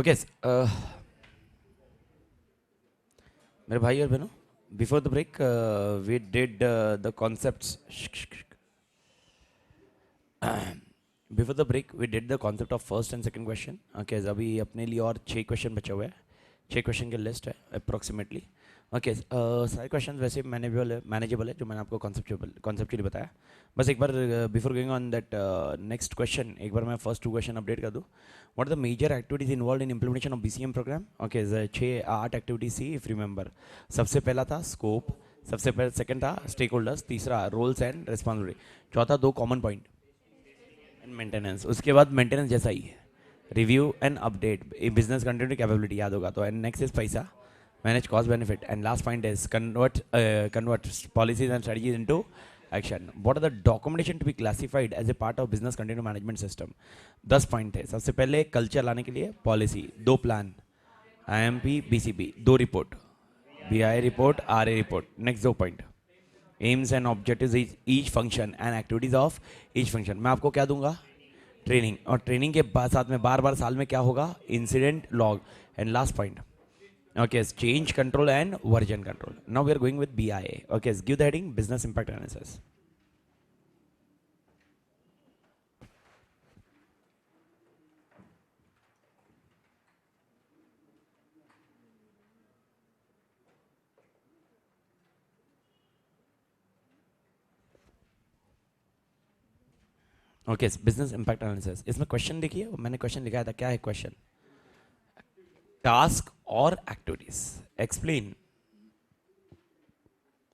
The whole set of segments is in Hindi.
ओके मेरे भाई और बहनों, before the break we did the concepts before the break we did the concept of first and second question. Okay, अभी अपने लिए और 6 क्वेश्चन बचे हुए हैं। 6 क्वेश्चन की लिस्ट है अप्रोक्सीमेटली। ओके, सारे क्वेश्चन वैसे मैनेजेबल है जो मैंने आपको कॉन्सेप्चुअली बताया। बस एक बार before going on that next question, एक बार मैं फर्स्ट 2 क्वेश्चन अपडेट कर दूँ। What are the major activities involve in implementation of BCM program? Okay, 6-8 activities थी इफ रिमेंबर। सबसे पहला था स्कोप, सबसे पहले सेकंड था स्टेक होल्डर्स, तीसरा रोल्स एंड रिस्पॉन्सिबिलिटी, चौथा 2 कॉमन पॉइंट एंड मेंटेनेंस। उसके बाद मेंटेनेंस जैसा ही है, review and update, business continuity capability याद होगा तो। एंड नेक्स्ट इज पैसा, manage cost benefit, and last point is convert policies and strategies into action. What are the documentation to be classified as a part of business continuity management system? 10 point थे। सबसे पहले कल्चर लाने के लिए policy, 2 plan, IMP BCP, 2 report, BI report, RA report. Next 2 point, AIIMS and objectives each function and activities of each function. मैं आपको क्या दूंगा? ट्रेनिंग, और ट्रेनिंग के बाद साथ में बार बार साल में क्या होगा? Incident log. And last point, okay, change control and version control. Now we are going with BIA. Okay, give the heading business impact analysis. Okay, business impact analysis. इसमें क्वेश्चन देखिए, मैंने क्वेश्चन लिखा था। क्या है क्वेश्चन? टास्क और activities. Explain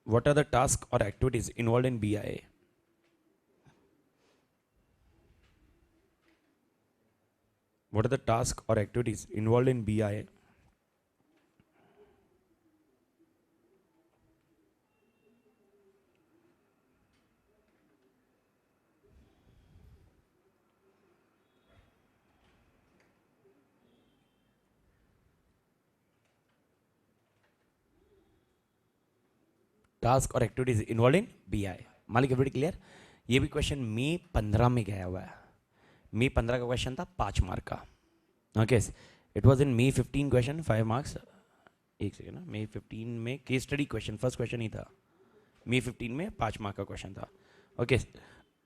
what are the tasks or activities involved in BIA. What are the tasks or activities involved in BIA? Task और एक्टिविटीज इन्वॉल्व इन BI। मालिक एवरीबॉडी क्लियर? ये भी क्वेश्चन मई 15 में गया हुआ है। मई 15 का क्वेश्चन था 5 मार्क का। Okay, it was in May 15 question 5 marks. एक सेकेंड ना, मई 15 में case study question first question ही था। मई 15 में 5 मार्क का क्वेश्चन था। Okay,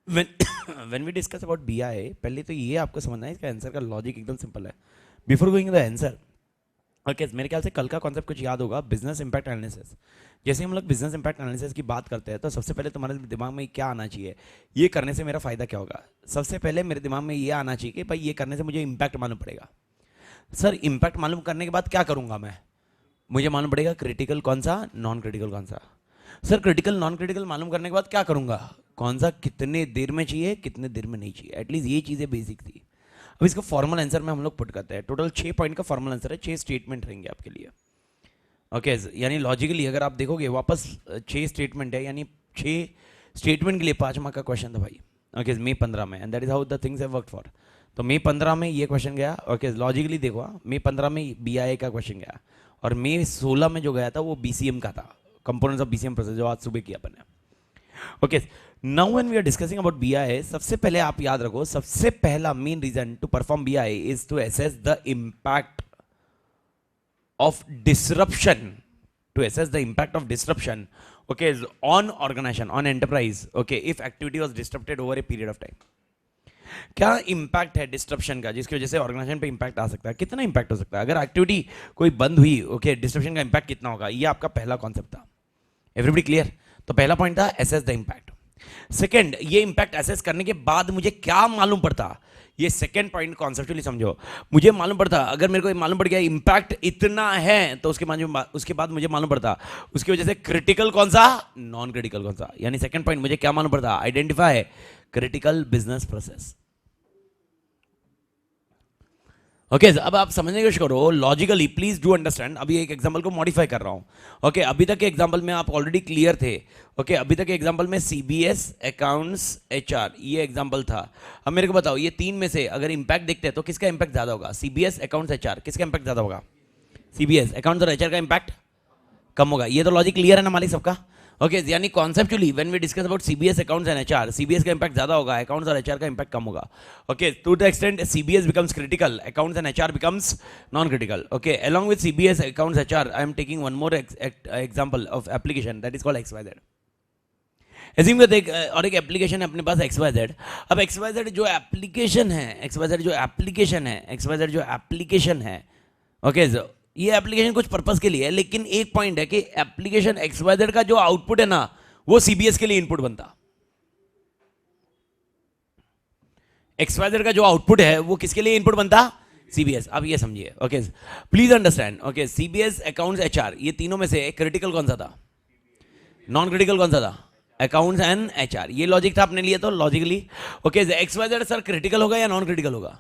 when we discuss about BI, पहले तो ये आपको समझना है, इसका आंसर का लॉजिक एकदम सिंपल है। Before going the answer, okay, मेरे ख्याल से कल का कॉन्सेप्ट कुछ याद होगा, बिजनेस इंपैक्ट एनालिसिस। जैसे हम लोग बिजनेस इंपैक्ट एनालिसिस की बात करते हैं तो सबसे पहले तुम्हारे दिमाग में क्या आना चाहिए? ये करने से मेरा फायदा क्या होगा? सबसे पहले मेरे दिमाग में ये आना चाहिए कि भाई ये करने से मुझे इंपैक्ट मालूम पड़ेगा। सर, इंपैक्ट मालूम करने के बाद क्या करूंगा मैं? मुझे मालूम पड़ेगा क्रिटिकल कौन सा, नॉन क्रिटिकल कौन सा। सर, क्रिटिकल नॉन क्रिटिकल मालूम करने के बाद क्या करूंगा? कौन सा कितने देर में चाहिए, कितने देर में नहीं चाहिए। एटलीस्ट ये चीज़ें बेसिक थी। अब इसका फॉर्मल आंसर में हम लोग पुट करते हैं। टोटल 6 पॉइंट का फॉर्मल आंसर है, 6 स्टेटमेंट रहेंगे आपके लिए। ओके, यानी लॉजिकली अगर आप देखोगे वापस 6 स्टेटमेंट है, यानी 6 स्टेटमेंट के लिए 5 मार्क का क्वेश्चन था भाई। ओके, मई 15 में, and that is how the things have worked for. तो मई 15 में ये क्वेश्चन गया। ओके, लॉजिकली देखो, मई 15 में BIA का क्वेश्चन गया, और मई 16 में जो गया था वो BCM का था, कंपोनेंट्स ऑफ BCM प्रोसेस, जो आज सुबह किया अपन ने। Okay, now when we are discussing about BIA, सबसे पहले आप याद रखो, सबसे पहला main reason to perform BIA is to assess the impact of disruption, to assess the impact of disruption, okay, on organization, on enterprise, okay, if activity was disrupted over a period of time. क्या इम्पैक्ट है डिस्ट्रप्शन का जिसकी वजह से ऑर्गेनाइजेशन पे इम्पैक्ट आ सकता है? कितना इम्पैक्ट हो सकता है अगर एक्टिविटी कोई बंद हुई? ओके, डिस्ट्रप्शन का इम्पैक्ट कितना होगा? ये आपका पहला कॉन्सेप्ट था। Everybody clear? तो पहला पॉइंट था एसेस द इम्पैक्ट। सेकंड, ये इम्पैक्ट एसेस करने के बाद मुझे क्या मालूम पड़ता? ये सेकंड पॉइंट कॉन्सेप्चुअली समझो। मुझे मालूम पड़ता, अगर मेरे को मालूम पड़ गया इम्पैक्ट इतना है, तो उसके बाद मुझे मालूम पड़ता उसकी वजह से क्रिटिकल कौन सा, नॉन क्रिटिकल कौन सा। यानी सेकंड पॉइंट मुझे क्या मालूम पड़ता? Identify critical business process. Okay, अब आप समझने की कोशिश करो लॉजिकली, प्लीज डू अंडरस्टैंड। अभी एक एग्जांपल को मॉडिफाई कर रहा हूं। ओके, अभी तक के एग्जांपल में आप ऑलरेडी क्लियर थे। ओके, अभी तक के एग्जांपल में CBS, अकाउंट्स, HR, ये एग्जांपल था। अब मेरे को बताओ, ये 3 में से अगर इंपैक्ट देखते हैं तो किसका इंपैक्ट ज्यादा होगा? CBS, अकाउंट्स, HR, किसका इंपैक्ट ज्यादा होगा? CBS, अकाउंट्स और HR का इंपैक्ट कम होगा। ये तो लॉजिक क्लियर है ना मालिक सबका? ओके यानी conceptually when we discuss about CBS accounts and HR, CBS का इंपैक्ट ज्यादा होगा, अकाउंट्स और एचआर का इंपैक्ट कम होगा. Okay to the extent CBS becomes critical, accounts and HR becomes non critical. Okay along with CBS accounts HR I am taking one more example of application that is called XYZ. Assume करते हैं और एक एप्लीकेशन है अपने पास XYZ. अब XYZ जो एप्लीकेशन है, XYZ जो एप्लीकेशन है, XYZ जो एप्लीकेशन है, ओके ये एप्लीकेशन कुछ पर्पस के लिए है, लेकिन एक पॉइंट है कि एप्लीकेशन XYZ का जो आउटपुट है ना वो सीबीएस के लिए इनपुट बनता. XYZ का जो आउटपुट है वो किसके लिए इनपुट बनता? सीबीएस. अब ये समझिए. Okay please understand. Okay CBS accounts HR ये तीनों में से क्रिटिकल कौन सा था? नॉन क्रिटिकल कौन सा था? Accounts and HR. ये लॉजिक था अपने लिए. तो logically okay XYZ sir critical होगा या नॉन क्रिटिकल होगा?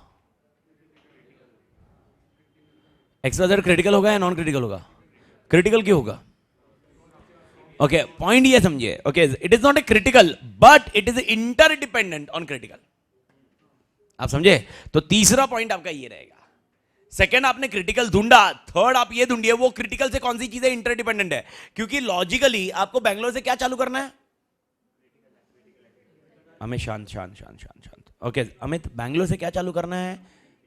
XYZ क्रिटिकल होगा या नॉन क्रिटिकल होगा? क्रिटिकल क्यों होगा? ओके पॉइंट ये समझिए. Okay it is not a critical but it is interdependent on critical. आप समझे? तो तीसरा पॉइंट आपका ये रहेगा. सेकंड आपने क्रिटिकल ढूंढा, थर्ड आप ये ढूंढिए वो क्रिटिकल से कौन सी चीजें इंटरडिपेंडेंट है. क्योंकि लॉजिकली आपको बैंगलोर से क्या चालू करना है? अमित शांत शांत शांत शांत शांत. ओके अमित बैंगलोर से क्या चालू करना है?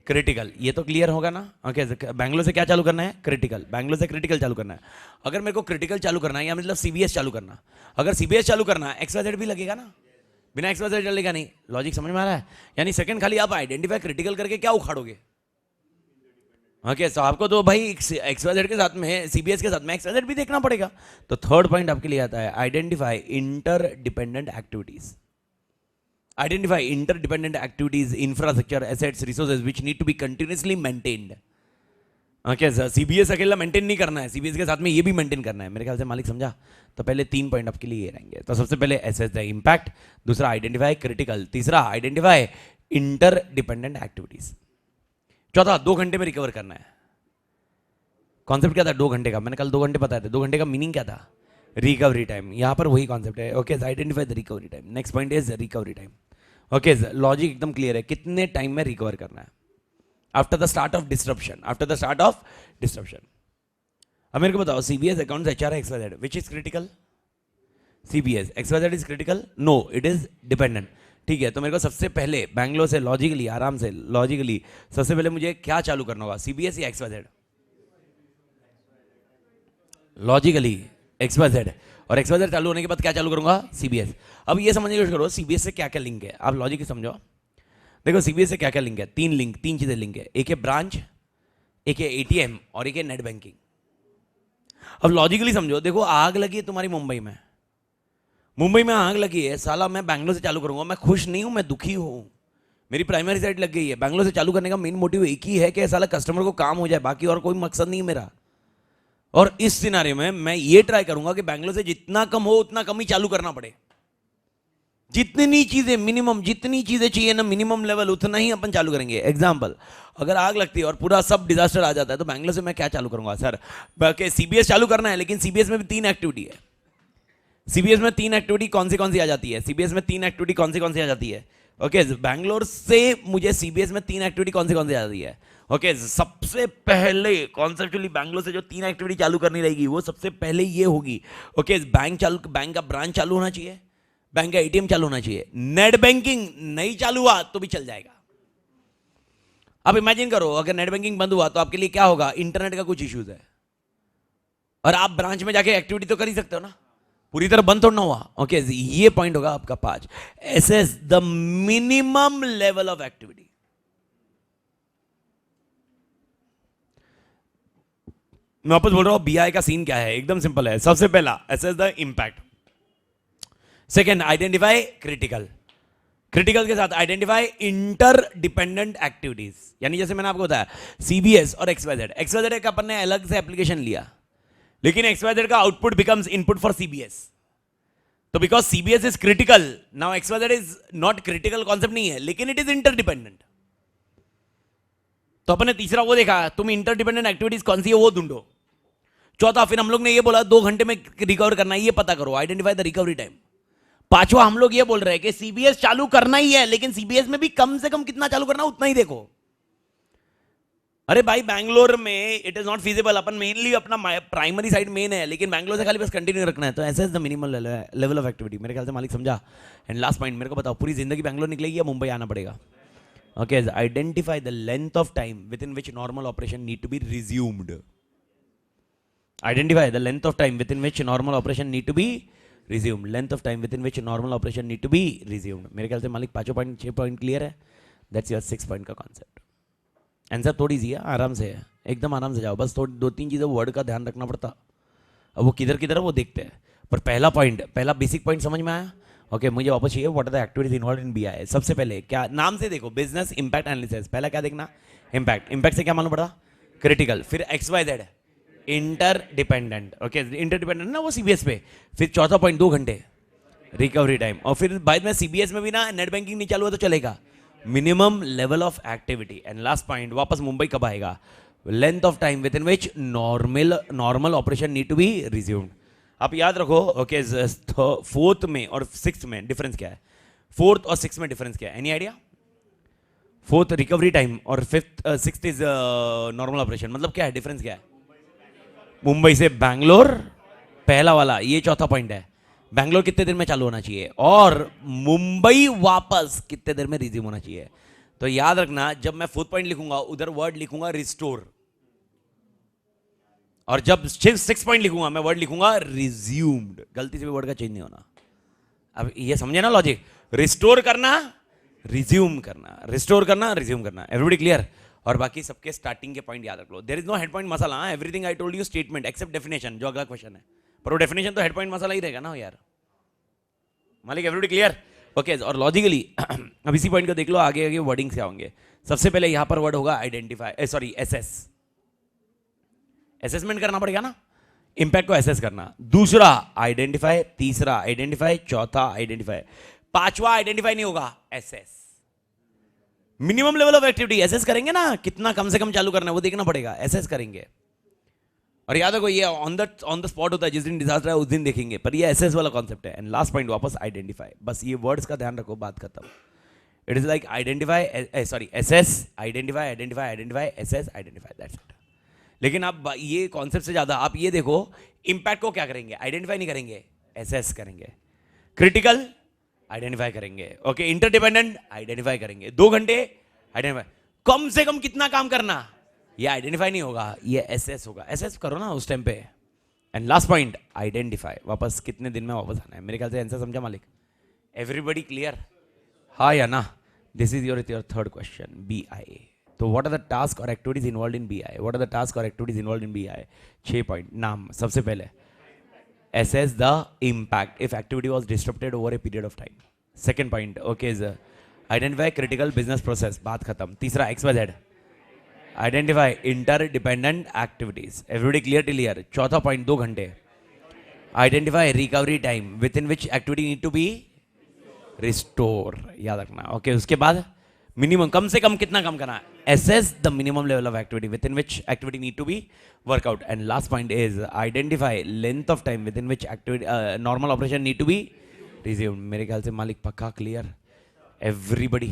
क्रिटिकल. ये तो क्लियर होगा ना. ओके बैंगलोर से क्या चालू करना है? क्रिटिकल. बैंगलोर से क्रिटिकल चालू करना है. अगर मेरे को क्रिटिकल चालू करना है या मतलब सीबीएस चालू करना, अगर सीबीएस चालू करना है XYZ भी लगेगा ना. बिना XYZ चलेगा नहीं. लॉजिक समझ में आ रहा है? यानी सेकंड खाली आप आइडेंटिफाई क्रिटिकल करके क्या उखाड़ोगे? ओके तो आपको तो भाई XYZ के साथ में सीबीएस के साथ में XYZ भी देखना पड़ेगा. तो थर्ड पॉइंट आपके लिए आता है identify interdependent activities. Identify interdependent activities, infrastructure, assets, resources which need to be continuously maintained. Okay, sir CBS अकेला मेंटेन नहीं करना है, सीबीएस के साथ में ये भी मेंटेन करना है. मेरे ख्याल से मालिक समझा. तो पहले 3 पॉइंट आपके लिए ये रहेंगे. तो सबसे पहले एसेस द इम्पैक्ट, दूसरा आइडेंटिफाई क्रिटिकल, तीसरा आइडेंटिफाई इंटरडिपेंडेंट एक्टिविटीज, चौथा 2 घंटे में रिकवर करना है. कॉन्सेप्ट क्या था 2 घंटे का? मैंने कल 2 घंटे बताया थे. 2 घंटे का मीनिंग क्या था? Recovery time. यहां पर वही कॉन्सेप्ट है. Okay identify the recovery time. Next point is recovery time. Okay logic एकदम क्लियर है. कितने टाइम में रिकवर करना है? After the start of disruption. After the start of disruption. अब मेरे को बताओ CBS accounts HR XYZ which is critical? CBS. XYZ is critical? No it is dependent. ठीक है तो मेरे को सबसे पहले बैंगलोर से लॉजिकली आराम से लॉजिकली सबसे पहले मुझे क्या चालू करना होगा? सीबीएस या XYZ? Logically XYZ. और XYZ चालू होने के बाद क्या चालू करूंगा? सीबीएस. अब ये समझने की कोशिश करो सीबीएस से क्या क्या लिंक है. आप लॉजिक समझो. देखो सीबीएस से क्या क्या लिंक है? 3 चीजें लिंक है. एक है ब्रांच, एक है एटीएम और एक है नेट बैंकिंग. अब लॉजिकली समझो. देखो आग लगी है तुम्हारी मुंबई में. मुंबई में आग लगी है. साला मैं बैंगलोर से चालू करूंगा. मैं खुश नहीं हूं, मैं दुखी हूं. मेरी प्राइमरी साइट लग गई है. बैंगलोर से चालू करने का मेन मोटिव एक ही है कि साला कस्टमर को काम हो जाए, बाकी और कोई मकसद नहीं मेरा. और इस सिनारियो में मैं ये ट्राई करूंगा कि बैंगलोर से जितना कम हो उतना कम ही चालू करना पड़े. जितनी चीजें मिनिमम, जितनी चीजें चाहिए ना मिनिमम लेवल, उतना ही अपन चालू करेंगे. एग्जांपल अगर आग लगती है और पूरा सब डिजास्टर आ जाता है तो बैंगलोर से मैं क्या चालू करूंगा? सर सीबीएस चालू करना है, लेकिन सीबीएस में भी 3 एक्टिविटी है. सीबीएस में 3 एक्टिविटी कौन सी आ जाती है? सीबीएस में 3 एक्टिविटी कौन सी आ जाती है? ओके बैंगलोर से मुझे सीबीएस में 3 एक्टिविटी कौन सी आ जाती है? ओके सबसे पहले कॉन्सेप्चुअली बैंगलोर से जो 3 एक्टिविटी चालू करनी रहेगी वो सबसे पहले ये होगी. ओके बैंक का ब्रांच चालू होना चाहिए, बैंक का एटीएम चालू होना चाहिए. नेट बैंकिंग नहीं चालू हुआ तो भी चल जाएगा. अब इमेजिन करो अगर नेट बैंकिंग बंद हुआ तो आपके लिए क्या होगा? इंटरनेट का कुछ इश्यूज है और आप ब्रांच में जाके एक्टिविटी तो कर ही सकते हो ना, पूरी तरह बंद थोड़ा ना हुआ. ओके ये पॉइंट होगा आपका 5. Assess the minimum level of activity. मैं वापस बोल रहा हूं बीआई का सीन क्या है? एकदम सिंपल है. सबसे पहला assess the impact, second identify critical, critical के साथ आइडेंटिफाई इंटरडिपेंडेंट एक्टिविटीज. यानी जैसे मैंने आपको बताया सीबीएस और XYZ का अपन ने अलग से एप्लीकेशन लिया, लेकिन XYZ का output becomes input for CBS. तो because CBS is critical, now XYZ is not critical. Concept नहीं है लेकिन इट इज इंटरडिपेंडेंट. तो अपन ने तीसरा वो देखा, तुम इंटरडिपेंडेंट एक्टिविटीज कौन सी है वो ढूंढो. चौथा फिर हम लोग ने ये बोला 2 घंटे में रिकवर करना है, ये पता करो, आइडेंटिफाई द रिकवरी टाइम. पांचवा हम लोग ये बोल रहे हैं कि सीबीएस चालू करना ही है, लेकिन सीबीएस में भी कम से कम कितना चालू करना उतना ही देखो. अरे भाई बैंगलोर में it is not feasible, upon mainly अपना प्राइमरी साइड मेन है, लेकिन बैंगलोर से खाली बस कंटिन्यू रखना है, तो ऐसा is the minimal level of activity, मेरे ख्याल से मालिक समझा। एंड लास्ट पॉइंट, मेरे को बताओ पूरी जिंदगी बैंगलोर निकलेगी या मुंबई आना पड़ेगा? Okay, identify the length of time with in which normal operation need to be resumed. Identify the length of time with in which normal operation need to be resumed. Length of time with in which normal operation need to be resumed. मेरे ख्याल से मालिक 5 पॉइंट क्लियर है। दैट्स योर 6 पॉइंट का कॉन्सेप्ट। आंसर थोड़ी सी है, आराम से है, एकदम आराम से जाओ, बस थोड़ी 2-3 चीज़ें वर्ड का ध्यान रखना पड़ता। अब वो किधर किधर है वो देखते हैं, पर पहला पॉइंट, पहला बेसिक पॉइंट समझ में आया। ओके, मुझे वापस चाहिए what are the activities involve in BI. सबसे पहले क्या नाम से देखो, बिजनेस इंपैक्ट एनालिसिस, पहला क्या देखना? इंपैक्ट। इंपैक्ट से क्या मालूम पड़ा? क्रिटिकल। फिर XYZ inter dependent. Okay, inter dependent ना वो CBS पे। फिर चौथा पॉइंट 2 घंटे रिकवरी टाइम। और फिर बाद में CBS में भी ना नेट बैंकिंग नहीं चालू है तो चलेगा, minimum level of activity. And last point, वापस मुंबई कब आएगा? Length of time with in which normal operation need to be resumed. आप याद रखो। ओके, फोर्थ में और सिक्स्थ में डिफरेंस क्या है? फोर्थ और सिक्स्थ में डिफरेंस क्या है? Any idea? Fourth recovery time और सिक्स्थ इज नॉर्मल ऑपरेशन, मतलब क्या है डिफरेंस? क्या है? मुंबई से बैंगलोर पहला वाला, ये चौथा पॉइंट है। बैंगलोर कितने देर में चालू होना चाहिए और मुंबई वापस कितने देर में रिज्यूम होना चाहिए। तो याद रखना, जब मैं फोर्थ पॉइंट लिखूंगा उधर वर्ड लिखूंगा रिस्टोर, और जब 6 पॉइंट लिखूंगा मैं वर्ड लिखूंगा रिज्यूम्ड। गलती से भी वर्ड का चेंज नहीं होना। अब ये समझे ना लॉजिक? रिस्टोर करना, रिज्यूम करना, रिस्टोर करना, रिज्यूम करना। Everybody clear? और बाकी सबके स्टार्टिंग के पॉइंट याद रख लो। There is no head point मसाला। Everything I told you statement except definition, जो अगला क्वेश्चन है, पर वो डेफिनेशन तो हेड पॉइंट मसाला ही रहेगा ना यार मालिक। Everybody clear? ओके, और लॉजिकली अब इसी पॉइंट को देख लो, आगे आगे वर्डिंग क्या होंगे। सबसे पहले यहां पर वर्ड होगा आइडेंटिफाई, सॉरी एसेस, असेसमेंट करना पड़ेगा ना, इंपैक्ट को एसेस करना। दूसरा आइडेंटिफाई, तीसरा आइडेंटिफाई, चौथा आइडेंटिफाई, पांचवा आइडेंटिफाई नहीं होगा, assess. Minimum level of activity assess करेंगे ना, कितना कम से कम चालू करना है वो देखना पड़ेगा, एसेस करेंगे। और याद रखो ये ऑन द स्पॉट होता है, जिस दिन डिजास्टर है उस दिन देखेंगे, पर ये एसेस वाला कॉन्सेप्ट है। एंड लास्ट पॉइंट वापस आइडेंटिफाई, बस ये वर्ड्स का ध्यान रखो, बात खत्म। It is like identify, sorry assess, identify, identify, identify, assess, identify, that's it. लेकिन आप ये कॉन्सेप्ट से ज्यादा आप ये देखो, इंपैक्ट को क्या करेंगे? आइडेंटिफाई नहीं करेंगे, एसेस करेंगे। क्रिटिकल आइडेंटिफाई करेंगे। ओके, इंटरडिपेंडेंट आइडेंटिफाई करेंगे। 2 घंटे आइडेंटिफाई, कम से कम कितना काम करना, ये आइडेंटिफाई नहीं होगा, ये एसेस होगा। एसेस करो ना उस टाइम पे। एंड लास्ट पॉइंट आइडेंटिफाई, वापस कितने दिन में वापस आना है। मेरे ख्याल से आंसर समझा मालिक? Everybody clear? हाँ या ना? This is your third question, BI। तो व्हाट आर द टास्क और activities involve in BI? What are the task और activities involve in BI? 6 point. नाम सबसे पहले, assess the impact if activity was disrupted over a period of time. Second point, okay, is identify critical business process, बात खत्म। तीसरा XYZ, identify interdependent activities, everybody clear till here? चौथा point 2 घंटे, identify recovery time within which activity need to be restore, याद रखना। okay, उसके बाद मिनिमम, कम से कम कितना काम करना, assess the minimum level of activity within which activity need to be work out. And last point is identify length of time within which activity normal operation need to be resumed. मेरे ख्याल से मालिक पक्का क्लियर? एवरीबडी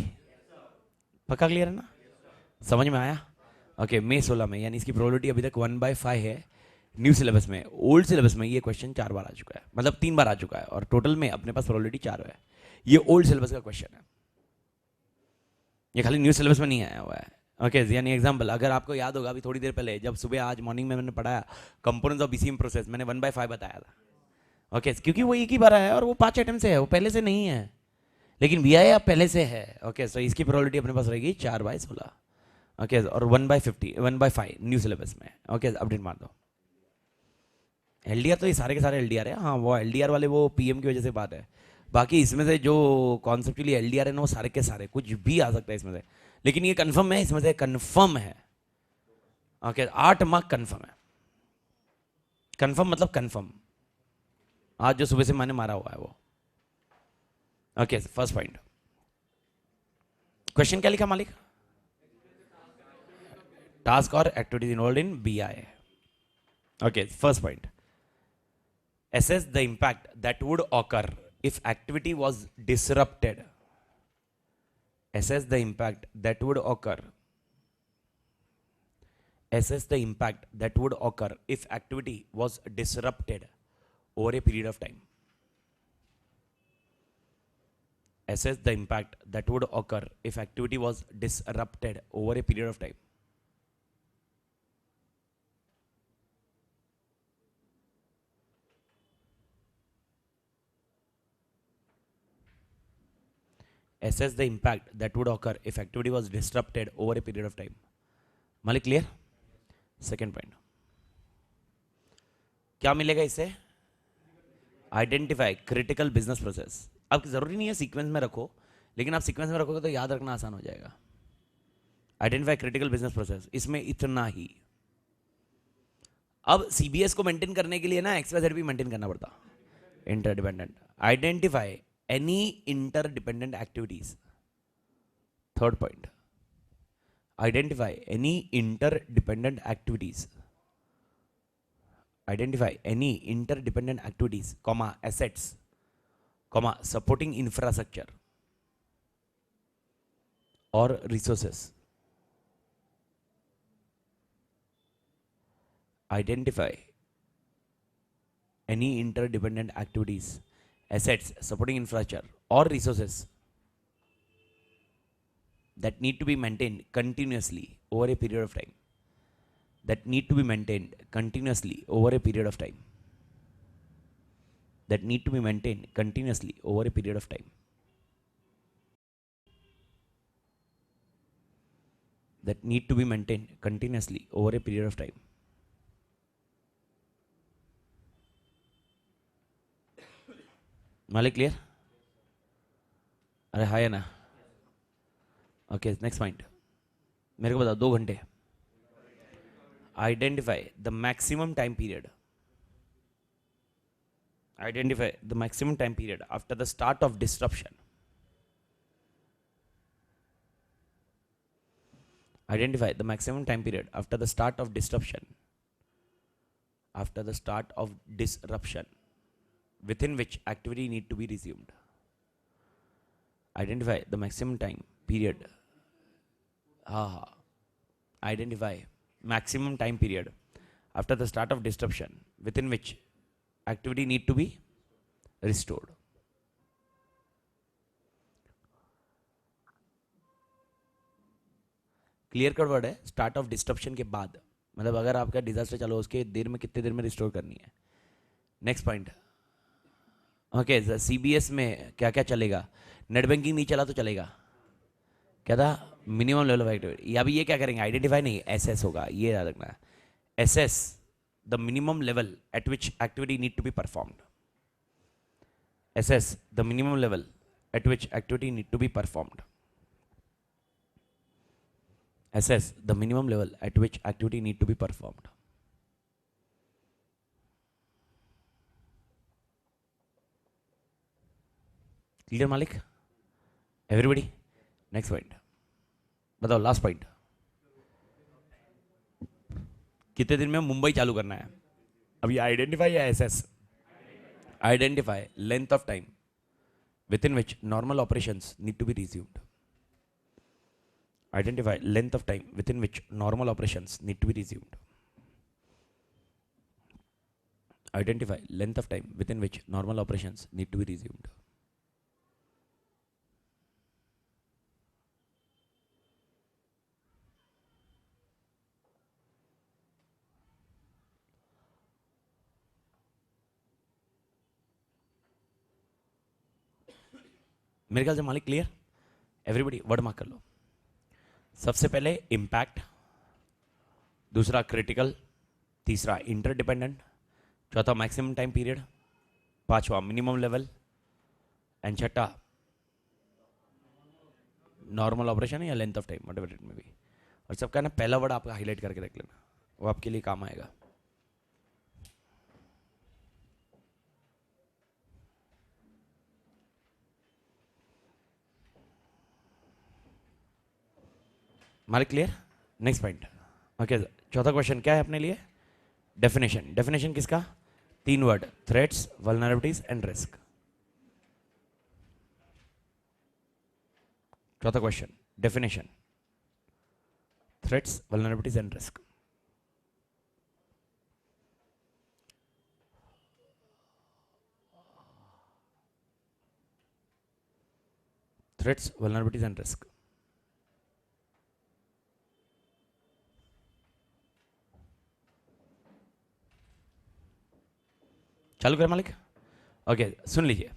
पक्का क्लियर है ना? समझ में आया? ओके, May 16 में, यानी इसकी प्रोबेबिलिटी अभी तक 1/5 है। न्यू सिलेबस में, ओल्ड सिलेबस में ये क्वेश्चन 4 बार आ चुका है, मतलब 3 बार आ चुका है, और टोटल में अपने पास प्रोबेबिलिटी 4 है। ये ओल्ड सिलेबस का क्वेश्चन है, ये खाली न्यू सिलेबस में नहीं आया हुआ है। ओके, यानी एग्जांपल, अगर आपको याद होगा अभी थोड़ी देर पहले जब सुबह आज मॉर्निंग में मैंने पढ़ाया कंपोनेंट्स ऑफ BCM प्रोसेस, मैंने 1/5 बताया था। ओके, क्योंकि वो एक ही बार आया है और वो 5 अटेम्प्ट से है, वो पहले से नहीं है, लेकिन BI अब पहले से है। ओके, सो इसकी प्रोबेबिलिटी अपने पास रहेगी 4/16। ओके, और 1/5 न्यू सिलेबस में। ओके, अपडेट मार दो। LDR तो ये सारे के सारे LDR है। हाँ, वो LDR वाले वो PM की वजह से बात है, बाकी इसमें से जो कॉन्सेप्चुअली LDR है ना वो सारे के सारे, कुछ भी आ सकता है इसमें से, लेकिन ये कंफर्म है, इसमें से कंफर्म है। ओके, 8 मार्क कंफर्म है। कंफर्म मतलब कंफर्म, आज जो सुबह से मैंने मारा हुआ है वो। ओके, फर्स्ट पॉइंट, क्वेश्चन क्या लिखा मालिक? टास्क और activities involve in BI। Okay, first point, assess the impact that would occur if activity was disrupted. Assess the impact that would occur assess the impact that would occur if activity was disrupted over a period of time. Assess the impact that would occur if activity was disrupted over a period of time. Assess the impact that would occur if activity was disrupted over a period of time. Malik, clear? Second point. क्या मिलेगा इससे? Identify critical business process. अब जरूरी नहीं है सीक्वेंस में रखो, लेकिन आप सीक्वेंस में रखोगे तो याद रखना आसान हो जाएगा. आइडेंटिफाई क्रिटिकल बिजनेस प्रोसेस, इसमें इतना ही. अब सीबीएस को मेंटेन करने के लिए ना एक्सवाइजेड भी मेंटेन करना पड़ता. Interdependent. Identify any interdependent activities. Third point. Identify any interdependent activities. Identify any interdependent activities, comma, assets, comma, supporting infrastructure or resources. Identify any interdependent activities, assets, supporting infrastructure or resources that need to be maintained continuously over a period of time. That need to be maintained continuously over a period of time. That need to be maintained continuously over a period of time. That need to be maintained continuously over a period of time. Malik, clear? अरे हाय ना. Okay, next point. मेरे को बताओ 2 घंटे. Identify the maximum time period. Identify the maximum time period after the start of disruption. Identify the maximum time period after the start of disruption. After the start of disruption, within which activity need to be resumed. Identify the maximum time period. Identify maximum time period after the start of disruption within which activity need to be restored. Clear cut word है. स्टार्ट ऑफ डिस्ट्रप्शन के बाद, मतलब अगर आपका डिजास्टर चलो उसके देर में कितने देर में रिस्टोर करनी है. Next point. ओके, सीबीएस में क्या क्या चलेगा? नेट बैंकिंग नहीं चला तो चलेगा. क्या था? Minimum level of activity. या भी ये क्या करेंगे? आइडेंटिफाई नहीं, एसएस होगा. ये याद रखना है. Assess the minimum level at which activity need to be performed. Assess the minimum level at which activity need to be performed. Assess the minimum level at which activity need to be performed. Clear, Malik? Everybody? Next point. बताओ, लास्ट पॉइंट. कितने दिन में मुंबई चालू करना है? अब ये आइडेंटिफाई या assess? Identify length of time with in which normal operations need to be resumed. Identify length of time within which normal operations need to be resumed. Identify length of time within which normal operations need to be resumed. मेरे ख्याल से मालिक क्लियर? एवरीबडी वर्ड मार्क कर लो. सबसे पहले इम्पैक्ट, दूसरा क्रिटिकल, तीसरा इंटरडिपेंडेंट, चौथा मैक्सिमम टाइम पीरियड, पांचवा मिनिमम लेवल एंड छठा नॉर्मल ऑपरेशन या length of time, whatever it may be. और सबका ना पहला वर्ड आपका हाईलाइट करके रख लेना, वो आपके लिए काम आएगा. मालिक क्लियर? Next point. ओके, चौथा क्वेश्चन क्या है अपने लिए? डेफिनेशन. डेफिनेशन किसका? 3 word, threats, vulnerabilities and risk. चौथा question, definition, threats, vulnerabilities and risk. Threats, vulnerabilities and risk. चालू कर मालिक। ओके सुन लीजिए,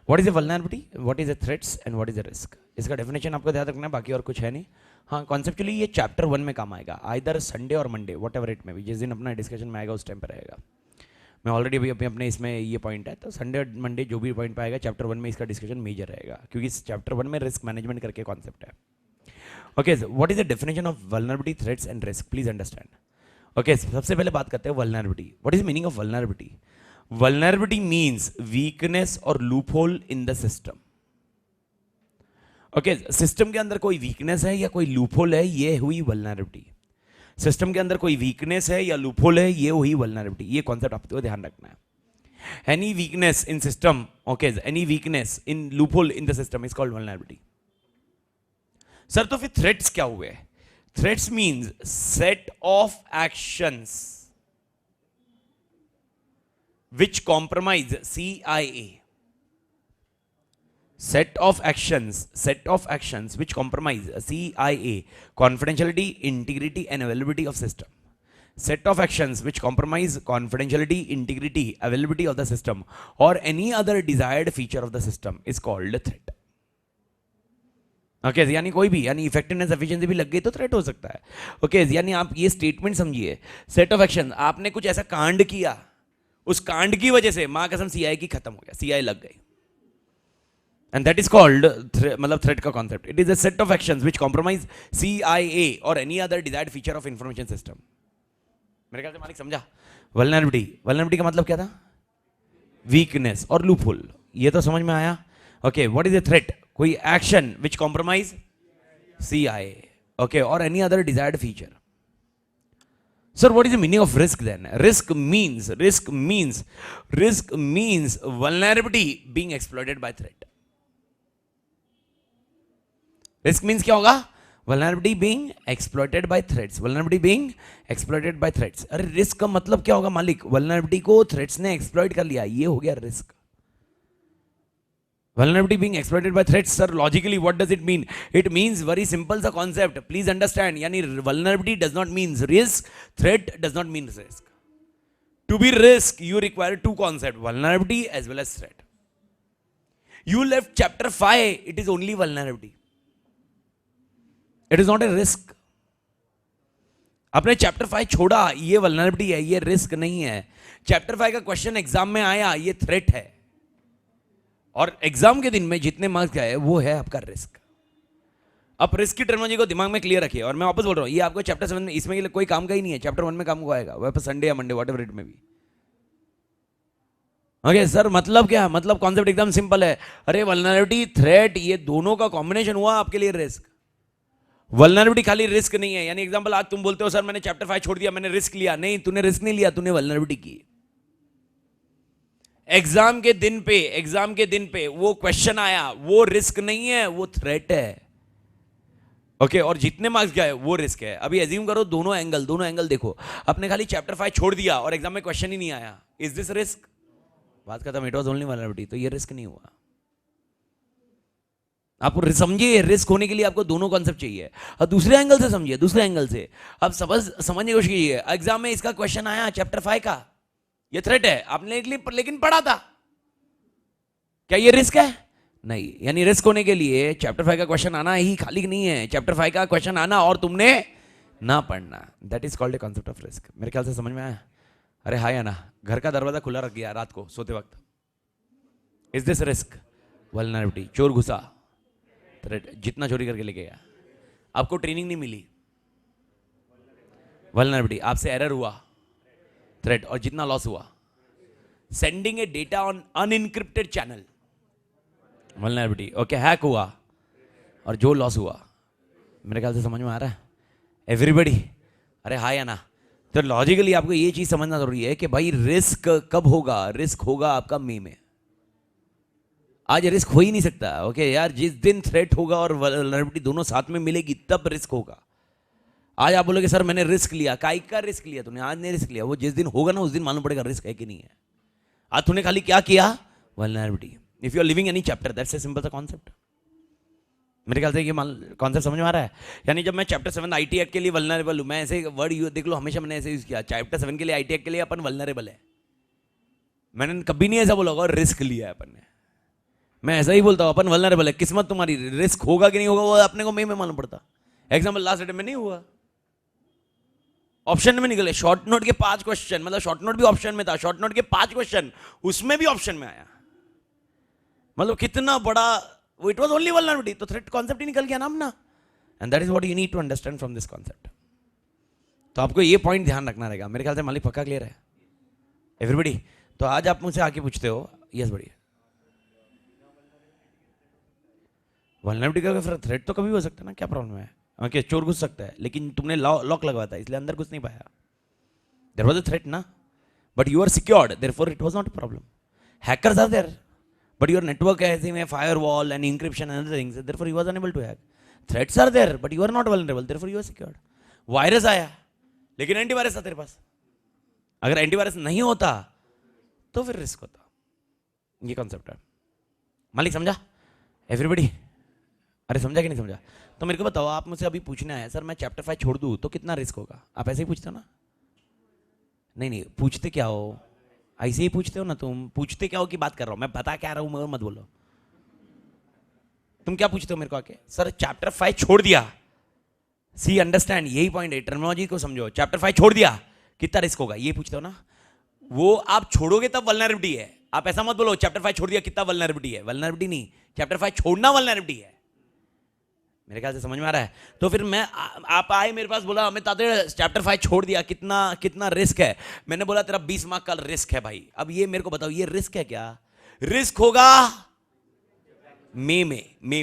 what is a vulnerability, what is a threats and what is a risk. इसका डेफिनेशन आपको याद रखना है, बाकी और कुछ है नहीं। हाँ कॉन्सेप्चुअली ये चैप्टर 1 में काम आएगा, आइदर संडे और मंडे वट एवर इट में भी, जिस दिन अपना डिस्कशन में आएगा उस टाइम पर रहेगा। मैं ऑलरेडी अभी अपने इसमें ये पॉइंट है, तो संडे और मंडे जो भी पॉइंट पाएगा चैप्टर 1 में इसका डिस्कशन मेजर रहेगा, क्योंकि इस चैप्टर 1 में रिस्क मैनेजमेंट करके कॉन्सेप्ट है। Okay what is the definition of vulnerability, threats and risk, please understand. Okay सबसे पहले बात करते हैं vulnerability. What is meaning of vulnerability? Vulnerability means weakness और loophole in the system. Okay system के अंदर कोई वीकनेस है या कोई लूपहोल है, ये हुई वल्नरेबिलिटी। सिस्टम के अंदर कोई वीकनेस है या लूपहोल है, ये हुई वल्नरेबिलिटी। ये कॉन्सेप्ट आपको ध्यान रखना है। Any weakness in system, okay any weakness in loophole in the system is called vulnerability. Sir तो फिर थ्रेट्स क्या हुए? Threats means set of actions which compromise CIA, set of actions which compromise CIA, confidentiality, integrity and availability of system. Set of actions which compromise confidentiality, integrity, availability of the system or any other desired feature of the system is called a threat. Okay यानी कोई भी, यानी इफेक्टिवनेस एफिशिएंसी भी लग गई तो थ्रेट हो सकता है। ओके यानी आप ये स्टेटमेंट समझिए, सेट ऑफ एक्शन, आपने कुछ ऐसा कांड किया, उस कांड की वजह से मां कसम सीआई की खत्म हो गया, सीआई लग गई, एंड दैट इज कॉल्ड मतलब थ्रेट का concept. It is a set of actions which compromise CIA और any other desired feature of information system. मेरे ख्याल से मालिक समझा। वल्नरेबिलिटी का मतलब क्या था? वीकनेस और लूपहोल, ये तो समझ में आया। Okay what is a threat? कोई action which compromise CIA, okay, और any other desired feature. Sir, what is the meaning of risk then? Risk means vulnerability being exploited by threat. Risk means क्या होगा? Vulnerability being exploited by threats. Vulnerability being exploited by threats. अरे risk का मतलब क्या होगा मालिक? Vulnerability को threats ने exploit कर लिया, ये हो गया risk. Vulnerability being exploited by threats, sir, logically what does it mean? It means very simple the concept, please understand. Yani vulnerability does not mean risk, threat does not mean risk. To be risk you require two concepts, vulnerability as well as threat. You left chapter 5, it is only vulnerability, it is not a risk. आपने चैप्टर 5 छोड़ा, ये वल्नरेबिलिटी है, ये रिस्क नहीं है। चैप्टर 5 का क्वेश्चन एग्जाम में आया, ये थ्रेट है, और एग्जाम के दिन में जितने मार्क्स आए वो है आपका रिस्क। अब रिस्क की टर्मिनोलॉजी को दिमाग में क्लियर रखिए, और मैं वापस बोल रहा हूं, ये आपको चैप्टर 7 में इसमें कोई काम का ही नहीं है, चैप्टर 1 में काम को आएगा, वह संडे या मंडे व्हाटएवर इट में भी। ओके सर मतलब क्या? मतलब कॉन्सेप्ट एकदम सिंपल है। अरे वल्नरेबिलिटी, थ्रेट, ये दोनों का कॉम्बिनेशन हुआ आपके लिए रिस्क। वल्नरेबिलिटी खाली रिस्क नहीं है। यानी एग्जांपल, आज तुम बोलते हो सर मैंने चैप्टर 5 छोड़ दिया, मैंने रिस्क लिया। नहीं, तूने रिस्क नहीं लिया, तूने वल्नरेबिलिटी की। एग्जाम के दिन पे वो क्वेश्चन आया, वो रिस्क नहीं है, वो थ्रेट है। ओके और जितने मार्क्स गए वो रिस्क है। अभी एज्यूम करो दोनों एंगल देखो, आपने खाली चैप्टर 5 छोड़ दिया और एग्जाम में क्वेश्चन ही नहीं आया, इज दिस रिस्क? बात खत्म, इट वाज ओनली वल्नरेबिलिटी, तो ये रिस्क नहीं हुआ। आप समझिए, रिस्क होने के लिए आपको दोनों कॉन्सेप्ट चाहिए। अब दूसरे एंगल से समझिए, दूसरे एंगल से अब समझने की कोशिश कीजिए। एग्जाम में इसका क्वेश्चन आया चैप्टर 5 का, ये थ्रेट है, आपने लेकिन पढ़ा था, क्या ये रिस्क है? नहीं। यानी रिस्क होने के लिए चैप्टर 5 का क्वेश्चन आना ही खाली नहीं है, चैप्टर 5 का क्वेश्चन आना और तुमने ना पढ़ना, that is called a concept of risk. मेरे ख्याल से समझ में आया? अरे हाय है ना, घर का दरवाजा खुला रख गया रात को सोते वक्त, इज दिस रिस्क? वल्नरेबिलिटी। चोर घुसा, थ्रेट। जितना चोरी करके लेके गया, आपको ट्रेनिंग नहीं मिली, वल्नरेबिलिटी। आपसे एरर हुआ, थ्रेट। और जितना लॉस हुआ, sending a data on unencrypted channel, vulnerability. Okay hack हुआ और जो लॉस हुआ, मेरे ख्याल से समझ में आ रहा है एवरीबॉडी? अरे हाय है ना। तो लॉजिकली आपको ये चीज समझना जरूरी है कि भाई रिस्क कब होगा? रिस्क होगा आपका मई में। आज रिस्क हो ही नहीं सकता। ओके यार, जिस दिन थ्रेट होगा और वल्नरेबिलिटी दोनों साथ में मिलेगी तब रिस्क होगा। आज आप बोलोगे सर मैंने रिस्क लिया, काई का रिस्क लिया तूने? आज नहीं रिस्क लिया, वो जिस दिन होगा ना उस दिन मालूम पड़ेगा रिस्क है कि नहीं है। आज तूने खाली क्या किया? Vulnerability. If you are living any chapter, that's a simple सा कॉन्सेप्ट। मेरे ख्याल से ये कॉन्सेप्ट समझ में आ रहा है। यानी जब मैं चैप्टर 7 आईटी एक्ट के लिए वल्नरेबल हूं, मैं ऐसे वर्ड यूज देख लो, हमेशा मैंने ऐसे यूज किया, चैप्टर 7 के लिए आईटी एक्ट के लिए अपन वल्नरेबल है। मैंने कभी नहीं ऐसा बोला होगा रिस्क लिया है अपन ने। मैं ऐसा ही बोलता हूं अपन वल्नरेबल है, किस्मत तुम्हारी, रिस्क होगा कि नहीं होगा वो अपने को मई में मालूम पड़ता। एग्जाम्पल लास्ट अटेम्प्ट में नहीं हुआ, ऑप्शन में निकले, शॉर्ट नोट के 5 क्वेश्चन, मतलब शॉर्ट नोट भी ऑप्शन में था, शॉर्ट नोट के 5 क्वेश्चन उसमें भी ऑप्शन में आया, मतलब कितना बड़ा, इट वाज ओनली वल्नरेबिलिटी, तो थ्रेट कॉन्सेप्ट ही निकल गया ना अपना। And that is what you need to understand from this concept. तो आपको ये पॉइंट ध्यान रखना रहेगा। मेरे ख्याल से मालिक पक्का क्लियर है एवरीबॉडी? तो आज आप मुझसे आके पूछते हो, यस बढ़िया, वल्नरेबिलिटी का फिर थ्रेट तो कभी हो सकता है ना, क्या प्रॉब्लम है? ओके, चोर घुस सकता है, लेकिन तुमने लॉक लगवाया था इसलिए अंदर घुस नहीं पाया, देयर वाज अ थ्रेट ना, but you are secured, therefore it was not a problem. Hackers are there, but your network has a firewall and encryption and other things, therefore you was unable to hack. Threats are there but you are not vulnerable, therefore you are secured. Virus आया लेकिन एंटीवायरस था तेरे पास, अगर एंटीवायरस नहीं होता तो फिर रिस्क होता। ये कॉन्सेप्ट है, मालिक समझा एवरीबॉडी? अरे समझा कि नहीं समझा? तो मेरे को बताओ, आप मुझसे अभी पूछने आए सर मैं चैप्टर 5 छोड़ दूं तो कितना रिस्क होगा, आप ऐसे ही पूछते हो ना? नहीं, पूछते क्या हो, ऐसे ही पूछते हो ना, तुम पूछते क्या हो की बात कर रहा हूं मैं, बता क्या रहा हूं मगर मत बोलो। तुम क्या पूछते हो मेरे को आके, सर चैप्टर 5 छोड़ दिया, सी अंडरस्टैंड, यही पॉइंट है, टर्मिनोलॉजी को समझो, चैप्टर 5 छोड़ दिया कितना रिस्क होगा, ये पूछते हो ना? वो आप छोड़ोगे तब वल्नरेबिलिटी है, आप ऐसा मत बोलो चैप्टर 5 छोड़ दिया कितना वल्नरेबिलिटी है, वल्नरेबिलिटी नहीं, चैप्टर 5 छोड़ना वल्नरेबिलिटी है। मेरे ख्याल से समझ में आ रहा है? तो फिर मैं, आप आए मेरे पास, बोला हमें ताते चैप्टर 5 छोड़ दिया, कितना कितना रिस्क है? मैंने बोला तेरा 20 मार्क का रिस्क है भाई। अब ये मेरे को बताओ, ये रिस्क है क्या? रिस्क होगा मई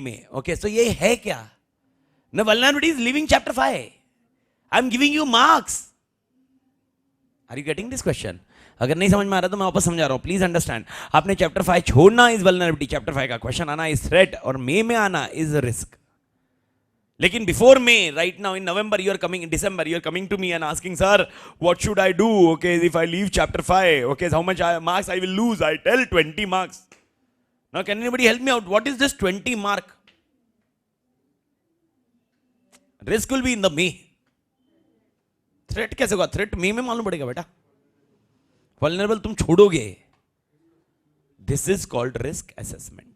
में, ओके, सो ये है क्या? न vulnerability is living chapter 5, I am giving you marks. Are you getting this question? अगर नहीं समझ में आ रहा तो मैं वापस समझा रहा हूं, प्लीज अंडरस्टैंड। आपने चैप्टर 5 छोड़ना इज वल्नरेबिलिटी, चैप्टर 5 का क्वेश्चन आना इज थ्रेट, और मई में आना इज रिस्क। लेकिन before May, right now in November, you are coming, in December you are coming to me and asking sir what should I do, okay, if I leave chapter 5, okay, how much marks I will lose? I tell 20 marks. Now can anybody help me out, what is this 20 mark? Risk will be in the May, threat कैसे होगा? थ्रेट मे में मालूम पड़ेगा बेटा, वल्नरेबल तुम छोड़ोगे, this is called risk assessment.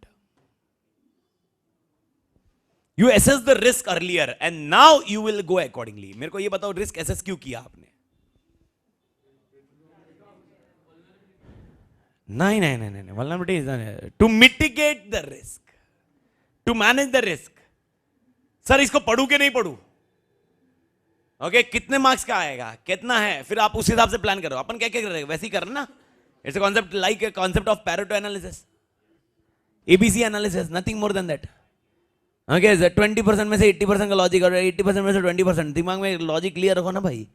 You assess the risk earlier and now you will go accordingly. मेरे को ये बताओ रिस्क एसेस क्यों किया आपने? नहीं, vulnerability is to mitigate the risk, to manage the risk. Sir इसको पढ़ू के नहीं पढ़ू, ओके, कितने मार्क्स का आएगा, कितना है, फिर आप उस हिसाब से प्लान करो। अपन क्या क्या कर रहे हैं वैसे ही कर रहे ना। It's a concept like a concept of Pareto analysis, ABC analysis, nothing more than that. Okay, 20% में से 80% का लॉजिक और 80% में से 20%, दिमाग में लॉजिक क्लियर रखो ना भाई।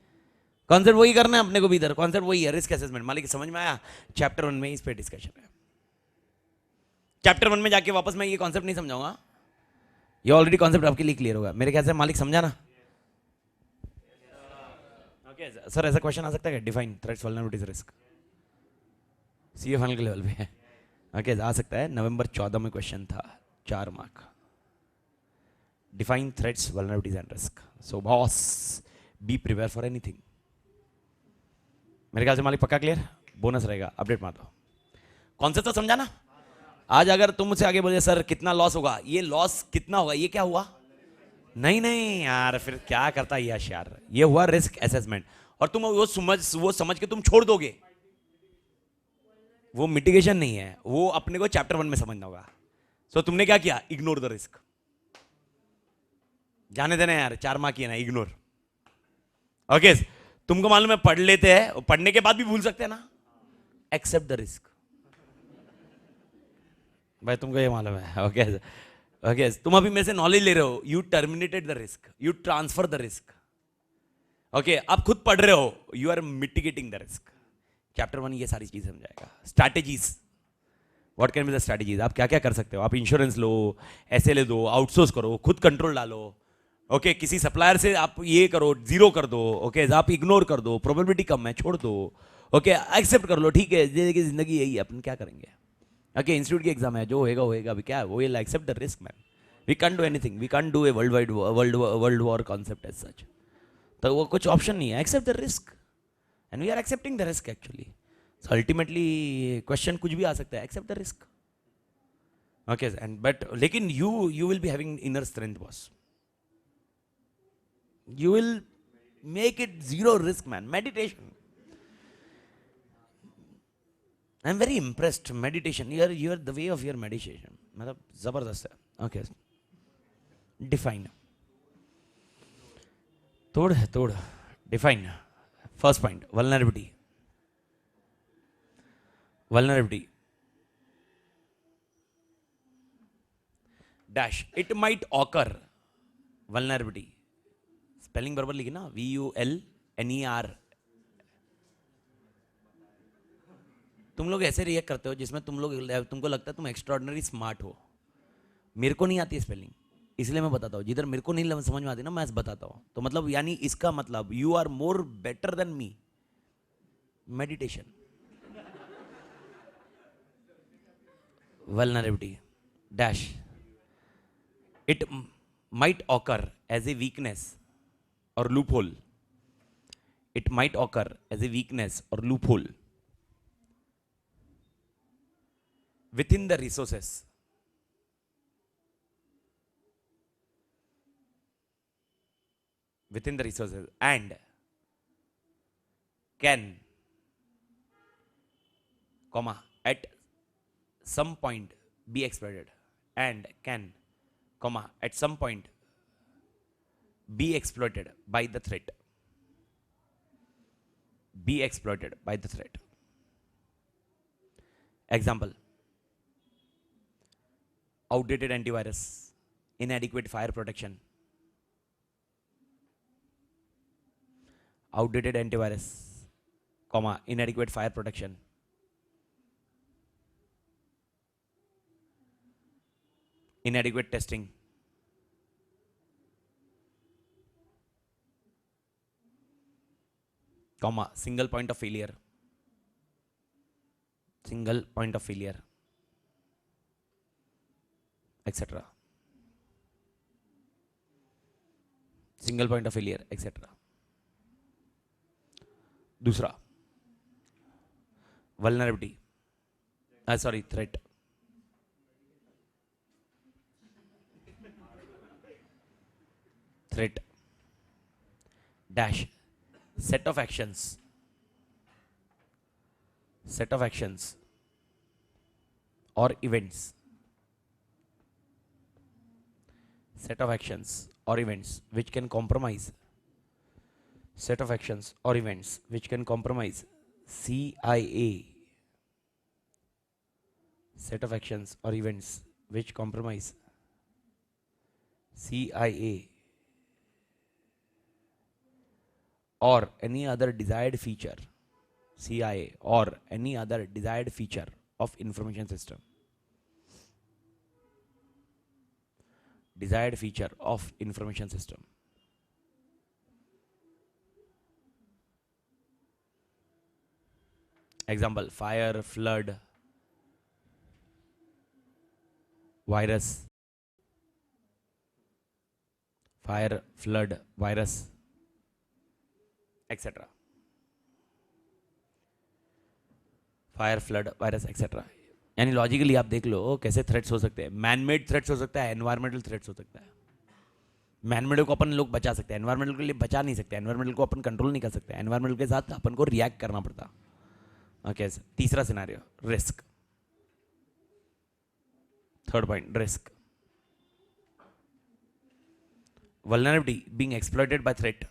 कॉन्सेप्ट वही करना है अपने को भी, इधर कॉन्सेप्ट वही है, रिस्क असेसमेंट। मालिक समझ में आया? चैप्टर 1 में इस पे डिस्कशन है। चैप्टर 1 में जाके वापस मैं ये कॉन्सेप्ट नहीं समझाऊंगा, ये ऑलरेडी कॉन्सेप्ट आपके लिए क्लियर होगा। मेरे ख्याल से मालिक समझा ना? ओके सर, ऐसा क्वेश्चन आ सकता है, define threats, vulnerabilities, risk, CA final के लेवल पे। ओके, आ सकता है। नवंबर 14 में क्वेश्चन था, 4 mark, define threats, vulnerabilities and risk. So boss, be prepared for anything. मेरे ख्याल से मालिक पक्का क्लियर, बोनस रहेगा, अपडेट मार दो। कॉन्सेप्ट तो समझा ना? आज अगर तुम मुझसे आगे बोले सर कितना लॉस होगा, ये लॉस कितना होगा, ये क्या हुआ? नहीं यार, फिर क्या करता है यश यार, ये हुआ रिस्क असेसमेंट, और तुम वो समझ के तुम छोड़ दोगे, वो मिटिगेशन नहीं है, वो अपने को चैप्टर 1 में समझना होगा। सो तुमने क्या किया? इग्नोर द रिस्क, जाने देना यार, 4 मार्क किए ना, इग्नोर। ओके, तुमको मालूम है पढ़ लेते हैं, पढ़ने के बाद भी भूल सकते हैं ना, एक्सेप्ट द रिस्क। भाई तुमको ये मालूम है, ओके, तुम अभी मेरे से नॉलेज ले रहे हो, you terminated the risk, you transfer the risk. Okay, आप खुद पढ़ रहे हो, you are mitigating the risk. Chapter 1 ये सारी चीज समझाएगा। Strategies, what can be the strategies, आप क्या क्या कर सकते हो? आप इंश्योरेंस लो, ऐसे ले दो, आउटसोर्स करो, खुद कंट्रोल डालो, ओके, किसी सप्लायर से आप ये करो, जीरो कर दो, ओके, आप इग्नोर कर दो, प्रोबेबिलिटी कम है, छोड़ दो, ओके, एक्सेप्ट कर लो, ठीक है, जिंदगी यही है, अपन क्या करेंगे? ओके, इंस्टीट्यूट की एग्जाम है, जो होएगा होएगा, अभी क्या है, वो accept the risk man, We can't do anything. We can't do a world war concept as such. तो वो कुछ ऑप्शन नहीं है. Accept the risk, and we are accepting the risk actually. So ultimately question कुछ भी आ सकता है. Accept the risk. Okay, and but लेकिन you will be having inner strength, boss. You will make it zero risk, man. Meditation. I'm very impressed. Meditation. You're the way of your meditation. मतलब जबरदस्त है. Okay. Define. तोड़. Define. First point. Vulnerability. Dash. It might occur. Vulnerability. Spelling बराबर लिखी ना. VULNER. तुम लोग ऐसे रिएक्ट करते हो जिसमें तुमको लगता है तुम एक्स्ट्राऑर्डिनरी स्मार्ट हो. मेरे को नहीं आती स्पेलिंग, इसलिए मैं बताता हूँ. जिधर मेरे को नहीं समझ में आती ना, मैं बताता हूँ. तो मतलब यानी इसका मतलब you are more better than me. Meditation. vulnerability dash. It might occur as a weakness or loophole. It might occur as a weakness or loophole within the resources. And can, comma, at some point be exploited. And can, comma, at some point be exploited by the threat. Example: outdated antivirus, inadequate fire protection. Outdated antivirus, comma, inadequate fire protection. Inadequate testing. Comma, single point of failure. Etc. Single point of failure, etc. दूसरा vulnerability, threat. Dash. Set of actions or events. Which can compromise. CIA. Set of actions or events which compromise CIA or any other desired feature. Of information system. Example: fire, flood, virus. Etc. Fire, flood, virus, etcetera. यानी लॉजिकली आप देख लो कैसे थ्रेट्स हो सकते हैं. मैन मेड थ्रेट्स हो सकता है, एनवायरमेंटल थ्रेट्स हो सकता है. मैन मेड को अपन लोग बचा सकते हैं, एनवायरमेंटल के लिए बचा नहीं सकते. एनवायरमेंटल को अपन कंट्रोल नहीं कर सकते, एनवायरमेंटल के साथ अपन को रिएक्ट करना पड़ता. ओके. तीसरा scenario, risk. Third point, risk. vulnerability being exploited by threat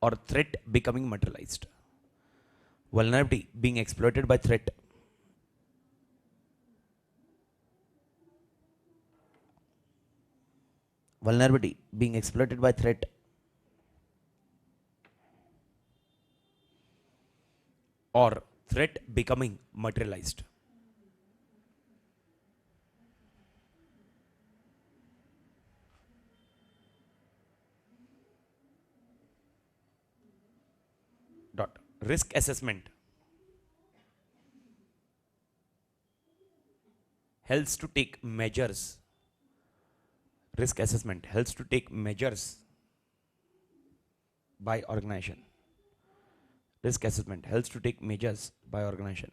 or threat becoming materialized. Vulnerability being exploited by threat or threat becoming materialized. Dot. Risk assessment helps to take measures Risk assessment helps to take measures by organization. Risk assessment helps to take measures by organization,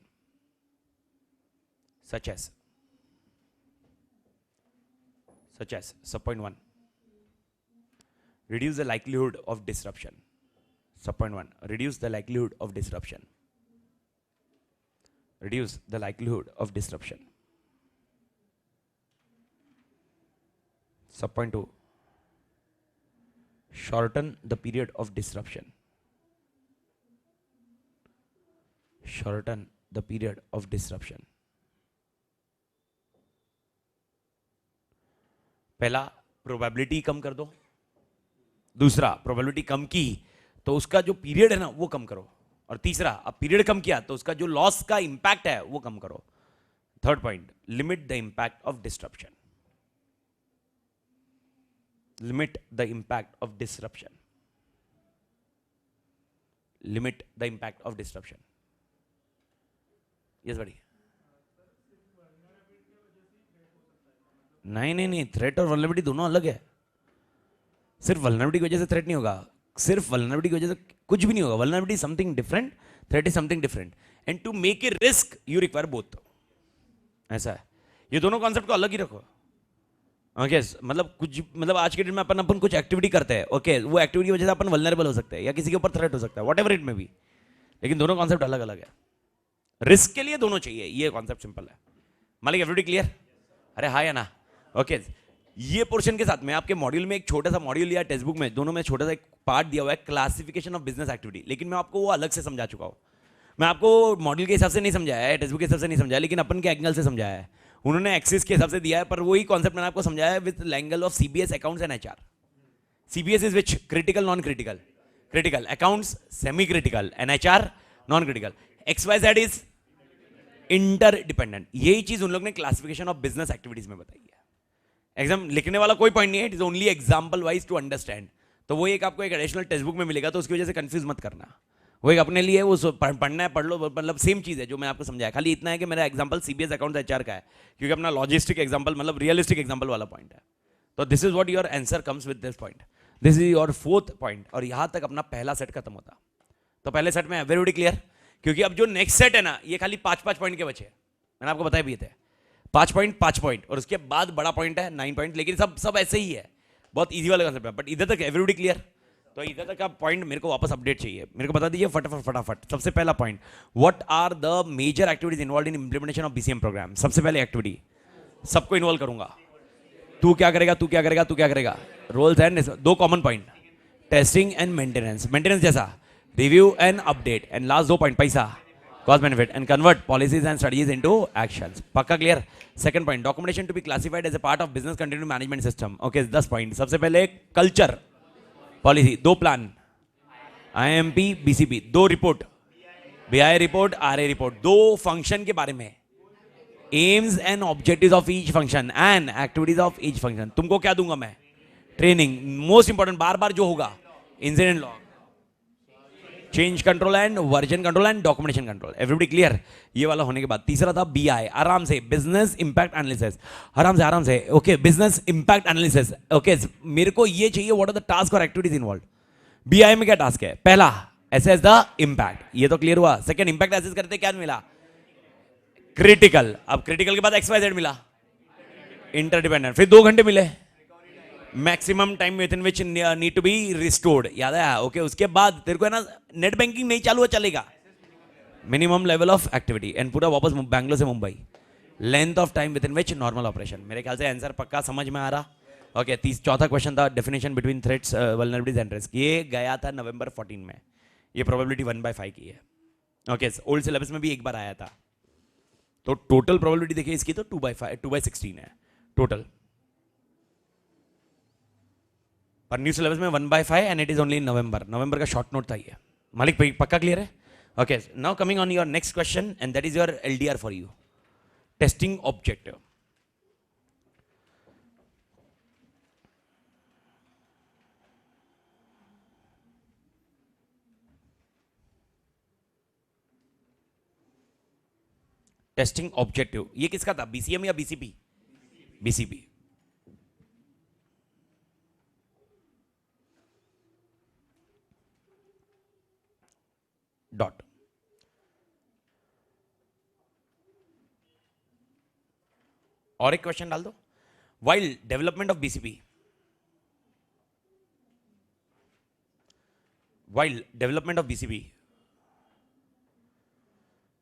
such as sub point 1, reduce the likelihood of disruption. Sub point 1, reduce the likelihood of disruption. Reduce the likelihood of disruption. Sub point 2, shorten the period of disruption. Shorten the period of disruption. पहला, प्रोबेबिलिटी कम कर दो. दूसरा, प्रोबेबिलिटी कम की तो उसका जो पीरियड है ना वो कम करो. और तीसरा, अब पीरियड कम किया तो उसका जो लॉस का इंपैक्ट है वो कम करो. Third point, limit the impact of disruption. Limit the impact of disruption. Limit the impact of disruption. Yes बड़ी. नहीं, थ्रेट और वल्नरेबिलिटी दोनों अलग है. सिर्फ वल्नरेबिलिटी की वजह से थ्रेट नहीं होगा. सिर्फ वल्नरेबिलिटी की वजह से कुछ भी नहीं होगा. Vulnerability something different, threat is something different. And to make a risk you require both. ऐसा है. ये दोनों कॉन्सेप्ट को अलग ही रखो. ओके मतलब कुछ मतलब आज के डेट में अपन कुछ एक्टिविटी करते हैं. ओके वो एक्टिविटी की वजह से अपन वल्नरेबल हो सकते हैं या किसी के ऊपर थ्रेट हो सकता है, वॉट एवर इट में भी. लेकिन दोनों कॉन्सेप्ट अलग अलग है. रिस्क के लिए दोनों चाहिए. ये कॉन्सेप्ट सिंपल है. मालिक एवरीबडी क्लियर? अरे हाँ या ना? ओके ये पोर्शन के साथ में आपके मॉड्यूल में एक छोटा सा मॉड्यूल लिया टेक्स्ट बुक में, दोनों में छोटा सा एक पार्ट दिया हुआ है क्लासिफिकेशन ऑफ बिजनेस एक्टिविटी. लेकिन मैं आपको वो अलग से समझा चुका हूँ. मैं आपको मॉड्यूल के हिसाब से नहीं समझाया है, टेक्स्ट बुक के हिसाब से नहीं समझाया, लेकिन अपन के एंगल से समझाया है. उन्होंने एक्सिस के हिसाब से दिया है, पर वही कॉन्सेप्ट मैंने आपको समझाया है with angle of CBS accounts and HR. CBS is which? Critical, non critical. Critical. Accounts semi critical and HR non critical. XYZ is interdependent. यही चीज उन लोग ने क्लासिफिकेशन ऑफ बिजनेस एक्टिविटीज में बताई है. एग्जाम लिखने वाला कोई पॉइंट नहीं है, it is only example wise to understand. तो वो एक आपको एक एडिशनल टेक्स्ट बुक में मिलेगा, तो उसकी वजह से कंफ्यूज मत करना. वो एक अपने लिए वो पढ़ना है, पढ़ लो. मतलब सेम चीज है जो मैं आपको समझाया. खाली इतना है कि मेरा एग्जाम्पल सीबीएस अकाउंट एचआर का है, क्योंकि अपना लॉजिस्टिक एग्जाम्पल मतलब रियलिस्टिक एग्जाम्पल वाला पॉइंट है. तो this is what your answer comes with this point. This is your fourth point. और यहां तक अपना पहला सेट खत्म होता. तो पहले सेट में एवरीबॉडी क्लियर? क्योंकि अब जो नेक्स्ट सेट है ना, ये खाली 5-5 पॉइंट के बचे. मैंने आपको बताया भी थे 5 पॉइंट, और उसके बाद बड़ा पॉइंट है 9 पॉइंट. लेकिन सब ऐसे ही है, बहुत इजी वाला कंसेप्ट है. बट इधर तक एवरीबॉडी क्लियर? तो इधर तक का पॉइंट मेरे को वापस अपडेट चाहिए. मेरे को बता दीजिए फटाफट. सबसे पहला point, what are the major activities involve in implementation of BCM program. सबसे पहले एक्टिविटी, सबको इन्वॉल्व करूंगा. तू क्या करेगा. Roles and 2 common point, testing and maintenance. Maintenance जैसा review and update. And last 2 point, पैसा, cost benefit, and convert policies and strategies into actions. पक्का clear? Second point, documentation to be classified as a part of business continue management system. Okay 10 point. सबसे पहले culture policy, 2 plan, IMP BCP, 2 report, BI report, RA report, 2 function के बारे में, aims and objectives of each function and activities of each function. तुमको क्या दूंगा मैं? ट्रेनिंग. मोस्ट इंपॉर्टेंट, बार बार जो होगा, incident log, change control and version control and documentation control. Everybody clear? ये वाला होने के बाद तीसरा था BI. आराम से, बिजनेस इंपैक्ट एनालिसिस. आराम से. Okay business impact analysis. Okay मेरे को ये चाहिए, व्हाट आर द टास्क और एक्टिविटीज इन्वॉल्व. BI में क्या टास्क है? पहला, असेस द इंपैक्ट. ये तो क्लियर हुआ. सेकंड, इंपैक्ट असेस करते क्या मिला? क्रिटिकल. अब क्रिटिकल के बाद XYZ मिला, इंटरडिपेंडेंट. फिर 2 घंटे मिले, maximum time with in which need to be restored. याद है? ओके उसके बाद तेरे को है ना, नेट बैंकिंग नहीं चालू चलेगा. Minimum level of activity and पूरा वापस बैंगलोर से Mumbai. Length of time with in which normal operation. मेरे ख्याल से आंसर पक्का समझ में आ रहा. ओके चौथा क्वेश्चन था definition between threats, vulnerabilities and risk. ये गया था नवंबर 14 में. ये प्रोबेबिलिटी 1/5 की है. ओके ओल्ड सिलेबस में भी एक बार आया था. तो टोटल प्रोबेबिलिटी देखिए इसकी तो 2/16 है टोटल. पर न्यू सिलेबस में 1/5 and it is only in November का शॉर्ट नोट था ये. मालिक पक्का क्लियर है? Okay now coming on your next question and that is your LDR for you. Testing objective. Testing objective ये किसका था? BCM या BCP? BCP. डॉट। और एक क्वेश्चन डाल दो, while development of BCP, while development of BCP,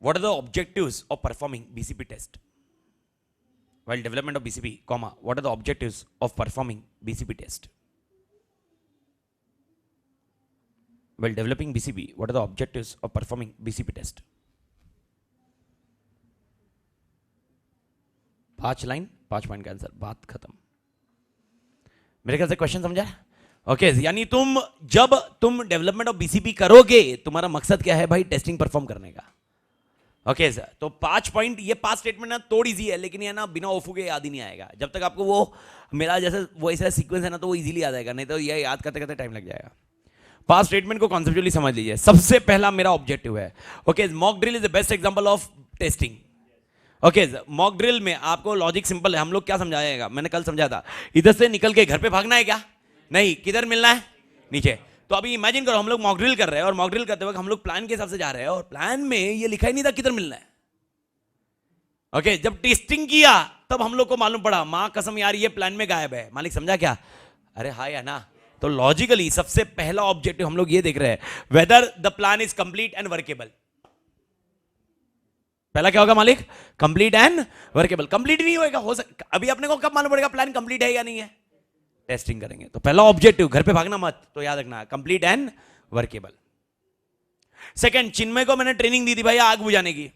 what are the objectives of performing BCP test? While development of BCP, comma, what are the objectives of performing BCP test? While developing BCP, what are the objectives of performing BCP test? 5 line 5 point का आंसर, बात खत्म। मेरे ख्याल से क्वेश्चन समझा? ओके यानी जब तुम डेवलपमेंट ऑफ बीसीपी करोगे, तुम्हारा मकसद क्या है भाई? टेस्टिंग परफॉर्म करने का। ओके सर, तो 5 पॉइंट, ये 5 स्टेटमेंट ना थोड़ी इजी है, लेकिन ये ना बिना ओफू के याद ही नहीं आएगा। जब तक आपको वो मेरा जैसे वो ऐसा सीक्वेंस है ना, तो वो इजीली याद आएगा, नहीं तो ये याद करते करते टाइम लग जाएगा। 5 स्टेटमेंट को कॉन्सेप्चुअली समझ लीजिए। सबसे पहला मेरा ऑब्जेक्टिव है, okay, mock drill is the best example of testing. Okay, mock drill में आपको लॉजिक सिंपल है। हम लोग क्या समझाएगा, मैंने कल समझा था, इधर से निकल के घर पे भागना है क्या? नहीं, किधर मिलना है? नीचे। तो अभी इमेजिन करो हम लोग मॉक ड्रिल कर रहे हैं, और मॉक ड्रिल करते वक्त हम लोग प्लान के हिसाब से जा रहे हैं, और प्लान में ये लिखा ही नहीं था किधर मिलना है। ओके, जब टेस्टिंग किया तब हम लोग को मालूम पड़ा, मां कसम यार ये प्लान में गायब है। मालिक समझा क्या? अरे हाँ या ना? तो लॉजिकली सबसे पहला ऑब्जेक्टिव हम लोग ये देख रहे हैं, whether the plan is complete and workable. पहला क्या होगा मालिक? Complete and workable. कंप्लीट नहीं होएगा, हो सकता अभी अपने को कब मालूम पड़ेगा प्लान कंप्लीट है या नहीं है? टेस्टिंग करेंगे। तो पहला ऑब्जेक्टिव, घर पे भागना मत, तो याद रखना कंप्लीट एंड वर्केबल। सेकंड, चिन्मय को मैंने ट्रेनिंग दी थी भाई आग बुझाने की।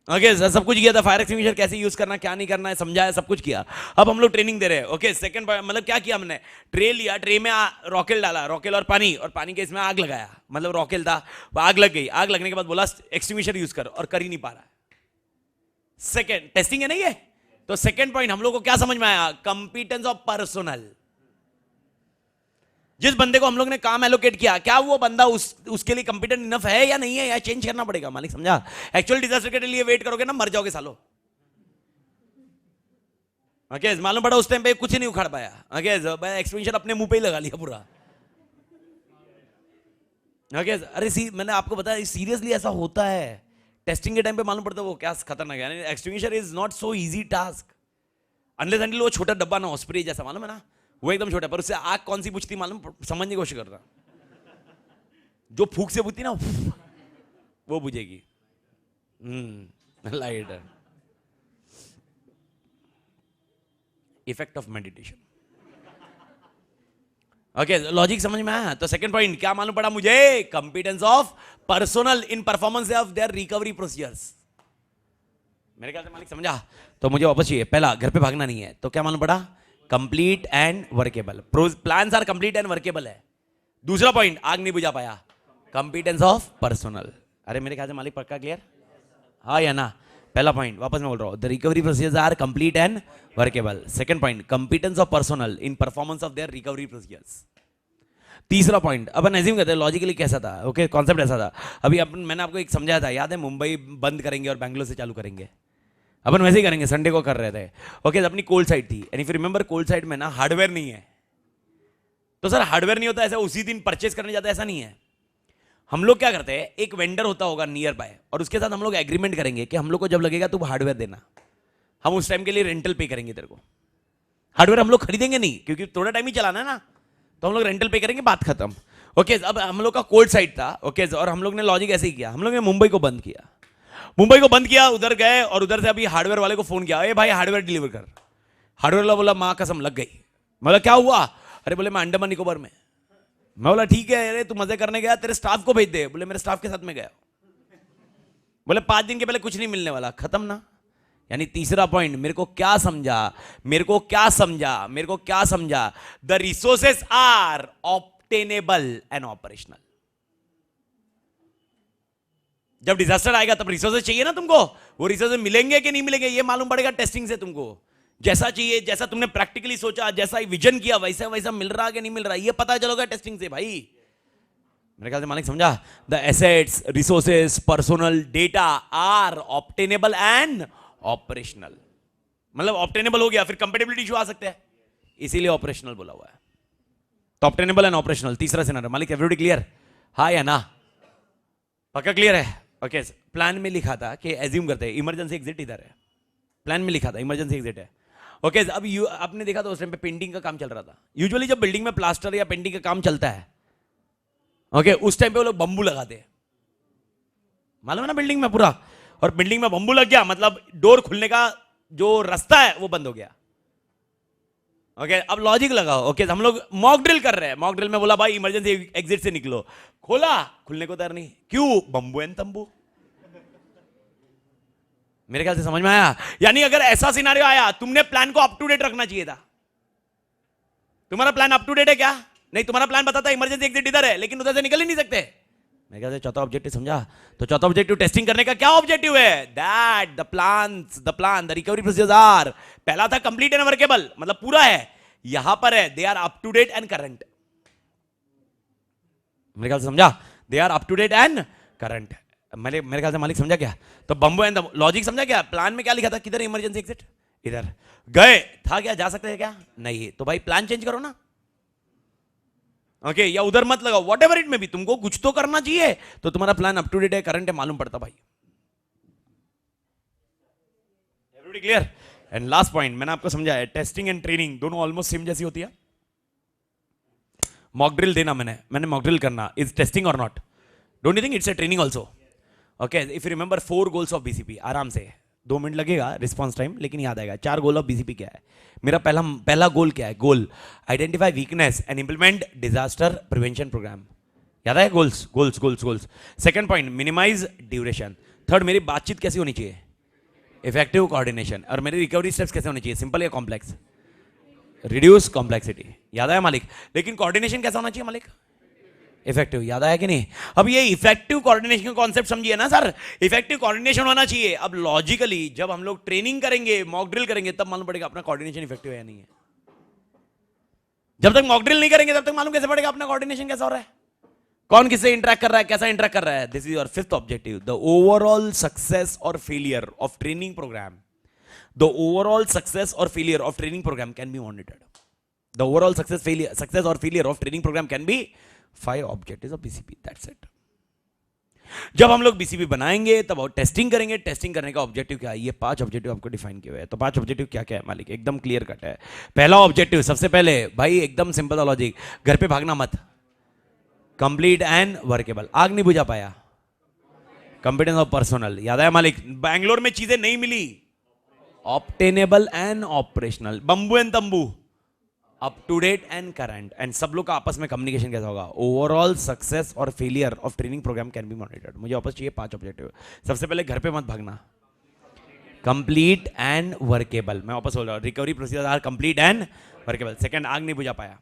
ओके, सब कुछ किया था, फायर एक्सटिंग्विशर कैसे यूज करना, क्या नहीं करना है समझाया, सब कुछ किया। अब हम लोग ट्रेनिंग दे रहे हैं। ओके, सेकंड मतलब क्या किया हमने? ट्रे लिया, ट्रे में रॉकेल डाला, रॉकेल और पानी के इसमें आग लगाया। मतलब रॉकेल था, आग लग गई, आग लगने के बाद बोला एक्सटिंग्विशर यूज कर, और कर ही नहीं पा रहा है। सेकंड टेस्टिंग है नहीं है? तो सेकंड पॉइंट हम लोग को क्या समझ में आया? Competence of personal. जिस बंदे को हम लोग ने काम एलोकेट किया, क्या वो बंदा उसके लिए कंपिटेंट इनफ है या नहीं है, या चेंज करना पड़ेगा? मालिक समझा? एक्चुअल डिजास्टर के लिए वेट करोगे ना, मर जाओगे सालो। ओके, मालूम पड़ा उस टाइम पे कुछ नहीं उखाड़ पाया। ओके, एक्सटेंशन अपने मुंह पे ही लगा लिया पूरा। ओके, अरे मैंने आपको बताया सीरियसली ऐसा होता है। टेस्टिंग के टाइम पे मालूम पड़ता है वो क्या खतरनाक है। Extinguisher is not so easy task, unless until वो छोटा डब्बा ना हो, स्प्रे जैसा, मालूम है ना, वो एकदम छोटा, पर उससे आग कौन सी बुझती मालूम, समझने की कोशिश करता। जो फूक से बुझती ना वो बुझेगी। Light effect of meditation. Okay, logic समझ में आया? तो सेकंड पॉइंट क्या मालूम पड़ा मुझे? Competence of personal in performance of their recovery procedures. मेरे ख्याल से मालिक समझा? तो मुझे वापस चाहिए, पहला घर पे भागना नहीं है, तो क्या मालूम पड़ा? Complete and workable. Plans are complete and workable है। दूसरा पॉइंट, आग नहीं बुझा पाया, कंपिटेंस ऑफ पर्सनल। अरे मेरे ख्याल से मालिक पक्का क्लियर? हाँ या ना? पहला पॉइंट वापस मैं बोल रहा हूं, the recovery procedures are complete and workable. Second point, competence of personal in performance of their recovery procedures. तीसरा पॉइंट, अपन एज्यूम करते हैं लॉजिकली कैसा था। ओके, कॉन्सेप्ट ऐसा था। अभी मैंने आपको एक समझाया था, याद है? मुंबई बंद करेंगे और बैंगलोर से चालू करेंगे। अपन वैसे ही करेंगे, संडे को कर रहे थे। ओके, अपनी कोल्ड साइड थी, and if you remember cold side में ना हार्डवेयर नहीं है। तो सर हार्डवेयर नहीं होता ऐसा उसी दिन परचेज करने जाता है, ऐसा नहीं है। हम लोग क्या करते हैं, एक वेंडर होता होगा नियर बाय, और उसके साथ हम लोग एग्रीमेंट करेंगे कि हम लोग को जब लगेगा तुम हार्डवेयर देना, हम उस टाइम के लिए रेंटल पे करेंगे तेरे को। हार्डवेयर हम लोग खरीदेंगे नहीं, क्योंकि थोड़ा टाइम ही चलाना है ना, तो हम लोग रेंटल पे करेंगे, बात खत्म। ओके, अब हम लोग का कोल्ड साइड था। ओके, और हम लोग ने लॉजिक ऐसे ही किया, हम लोग ने मुंबई को बंद किया। मुंबई को बंद किया, उधर गए, और उधर से अभी हार्डवेयर वाले को फोन किया, ए भाई हार्डवेयर डिलीवर कर। हार्डवेयर वाला बोला मां कसम लग गई। मतलब क्या हुआ? अरे बोले मैं अंडमान निकोबार में। मैं बोला ठीक है, अरे तू मजे करने गया, तेरे स्टाफ को भेज दे। बोले मेरे स्टाफ के साथ में गया। बोले 5 दिन के पहले कुछ नहीं मिलने वाला, खत्म ना। यानी तीसरा पॉइंट, मेरे को क्या समझा, मेरे को क्या समझा, मेरे को क्या समझा? The resources are obtainable and operational. जब डिजास्टर आएगा तब रिसोर्सेस चाहिए ना तुमको, वो रिसोर्सेस मिलेंगे कि नहीं मिलेंगे ये मालूम पड़ेगा टेस्टिंग से तुमको। जैसा चाहिए, जैसा तुमने प्रैक्टिकली सोचा, जैसा विजन किया, वैसा वैसा मिल रहा कि नहीं मिल रहा, ये पता चलोगा टेस्टिंग से भाई। मेरे ख्याल से मालिक समझा? The assets, resources, personnel data are obtainable and operational. मतलब ऑब्टेनेबल हो गया, फिर कंपेटेबिलिटी इशू आ सकते हैं, इसीलिए ऑपरेशनल बोला हुआ है। तो ऑब्टेनेबल एंड ऑपरेशनल तीसरा सिनेरियो। मालिक एवरीबॉडी क्लियर? हाँ या ना? पक्का क्लियर है? ओके, प्लान में लिखा था कि एज्यूम करते हैं इमरजेंसी एग्जिट इधर है, प्लान में लिखा था इमरजेंसी एग्जिट है। ओके, अब आपने देखा था उस टाइम पे पेंटिंग का काम चल रहा था। यूजुअली जब बिल्डिंग में प्लास्टर या पेंटिंग का काम चलता है, ओके, उस टाइम पे वो लोग बम्बू लगाते हैं, मालूम है ना, बिल्डिंग में पूरा। और बिल्डिंग में बम्बू लग गया मतलब डोर खुलने का जो रास्ता है वो बंद हो गया। ओके, अब लॉजिक लगाओ। ओके, हम लोग मॉक ड्रिल कर रहे हैं, मॉक ड्रिल में बोला भाई इमरजेंसी एग्जिट से निकलो, खोला, खुलने को तैयार नहीं, क्यों? बम्बू एंड तंबू। मेरे ख्याल से समझ में आया? यानी अगर ऐसा सिनारियो आया, तुमने प्लान को अप टू डेट रखना चाहिए था। तुम्हारा प्लान अप टू डेट है क्या? नहीं, तुम्हारा प्लान बताता है इमरजेंसी एग्जिट इधर है, लेकिन उधर से निकल ही नहीं सकते। मेरे ख्याल से चौथा ऑब्जेक्टिव समझा? तो चौथा ऑब्जेक्टिव टेस्टिंग करने का क्या ऑब्जेक्टिव है? That the recovery procedures are, पहला था कंप्लीट एंड वर्केबल, मतलब पूरा है, यहां पर है they are up to date and current. मेरे ख्याल से समझा? They are up to date and current. मेरे ख्याल से मालिक समझा क्या? तो बम्बो एंड लॉजिक समझा क्या? प्लान में क्या लिखा था? किधर इमरजेंसी एग्जिट? इधर। गए था क्या? जा सकते हैं क्या? नहीं, तो भाई प्लान चेंज करो ना। ओके, या उधर मत लगाओ, वॉट एवर इट में भी तुमको कुछ तो करना चाहिए, तो तुम्हारा प्लान अप टू डेट है, करंट है, मालूम पड़ता भाई। Everybody clear? And last point मैंने आपको समझाया, टेस्टिंग एंड ट्रेनिंग दोनों ऑलमोस्ट सेम जैसी होती है। मॉक ड्रिल देना, मैंने मॉक ड्रिल करना, इज टेस्टिंग और not? Don't you think it's a training also? Okay, if you remember 4 goals of BCP, आराम से 2 मिनट लगेगा रिस्पॉन्स टाइम, लेकिन याद आएगा। 4 गोल ऑफ बीसीपी क्या है? मेरा पहला गोल क्या है? Goal identify weakness and implement disaster prevention programme. याद है? Goals goals goals goals. Second point minimise duration. Third, मेरी बातचीत कैसी होनी चाहिए? Effective coordination. और मेरी रिकवरी स्टेप्स कैसे होने चाहिए? सिंपल या कॉम्प्लेक्स? Reduce complexity. याद आया मालिक? लेकिन कोऑर्डिनेशन कैसा होना चाहिए मालिक? इफेक्टिव। याद आया कि नहीं? अब ये इफेक्टिव कोऑर्डिनेशन का कॉन्सेप्ट समझिए ना सर, इफेक्टिव कोऑर्डिनेशन होना चाहिए। अब लॉजिकली जब हम लोग ट्रेनिंग करेंगे, मॉक ड्रिल करेंगे, तब मालूम पड़ेगा अपना कोऑर्डिनेशन इफेक्टिव है या नहीं है। जब तक मॉक ड्रिल नहीं करेंगे तब तक मालूम कैसे पड़ेगा अपना कोऑर्डिनेशन कैसा हो रहा है, कौन किससे इंटरेक्ट कर रहा है, कैसा इंटरेक्ट कर रहा है। This is your 5th objective, the overall success और failure of training programme. The overall success और failure of training programme can be monitored. The overall success और failure of training programme can be 5 objectives of BCP, that's it. जब हम लोग बीसीपी बनाएंगे तब टेस्टिंग करेंगे, टेस्टिंग करने का ऑब्जेक्टिव क्या है? ये 5 ऑब्जेक्टिव आपको डिफाइन किए हुए हैं। तो 5 ऑब्जेक्टिव क्या क्या है मालिक? एकदम क्लियर कट है। पहला ऑब्जेक्टिव, सबसे पहले भाई एकदम सिंपल सा लॉजिक, घर पे भागना मत, कंप्लीट एंड वर्केबल। आग नहीं बुझा पाया, कंपिटेंस ऑफ पर्सनल। याद आया मालिक? बैंगलोर में चीजें नहीं मिली, obtainable and operational. Bamboo and तंबू, up to date and current. And सब लोग का आपस में कम्युनिकेशन कैसा होगा? ओवरऑल सक्सेस और failure of training programme can be monitored. मुझे वापस चाहिए 5 ऑब्जेक्टिव। सबसे पहले घर पे मत भागना, कंप्लीट एंड वर्केबल। मैं वापस बोल रहा हूं, recovery procedure are complete and workable. Second, आग नहीं बुझा पाया,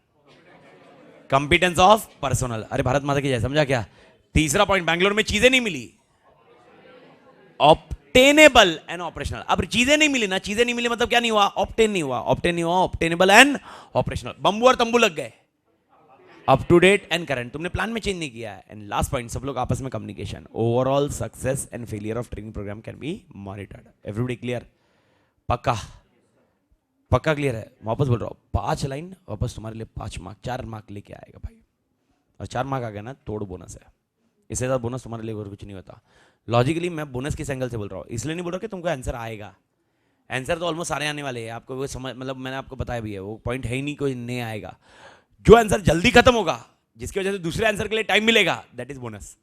कंपिटेंस ऑफ पर्सनल। अरे भारत माता की जय, समझा क्या? तीसरा पॉइंट, बैंगलोर में चीजें नहीं मिली, ऑब्टेनेबल एंड ऑपरेशनल। अब चीजें नहीं मिली ना, चीजें नहीं मिली मतलब क्या नहीं हुआ? ऑब्टेन नहीं हुआ, ऑब्टेन नहीं हुआ, ऑब्टेनेबल एंड ऑपरेशनल। बम्बू और तंबू लग गए, up to date and current. तुमने प्लान में चेंज नहीं किया है। एंड लास्ट पॉइंट, सब लोग आपस में communication. Overall success and failure of training programme can be monitored. Everybody clear? पक्का? पक्का क्लियर है? वापस बोल रहा हूं, 5 लाइन वापस तुम्हारे लिए 5 मार्क, 4 मार्क लेके आएगा भाई। और 4 मार्क आ गया ना, तोड़ बोनस है। इससे ज़्यादा बोनस तुम्हारे लिए और कुछ नहीं होता। लॉजिकली मैं बोनस किस एंगल से बोल रहा हूँ, इसलिए नहीं बोल रहा कि तुमको आंसर आएगा। आंसर तो ऑलमोस्ट सारे आने वाले हैं, आपको वो समझ, मतलब मैंने आपको बताया भी है, वो पॉइंट है ही नहीं, कोई नहीं आएगा। जो आंसर जल्दी खत्म होगा, जिसकी वजह से दूसरे आंसर के लिए टाइम मिलेगा, दैट इज बोनस।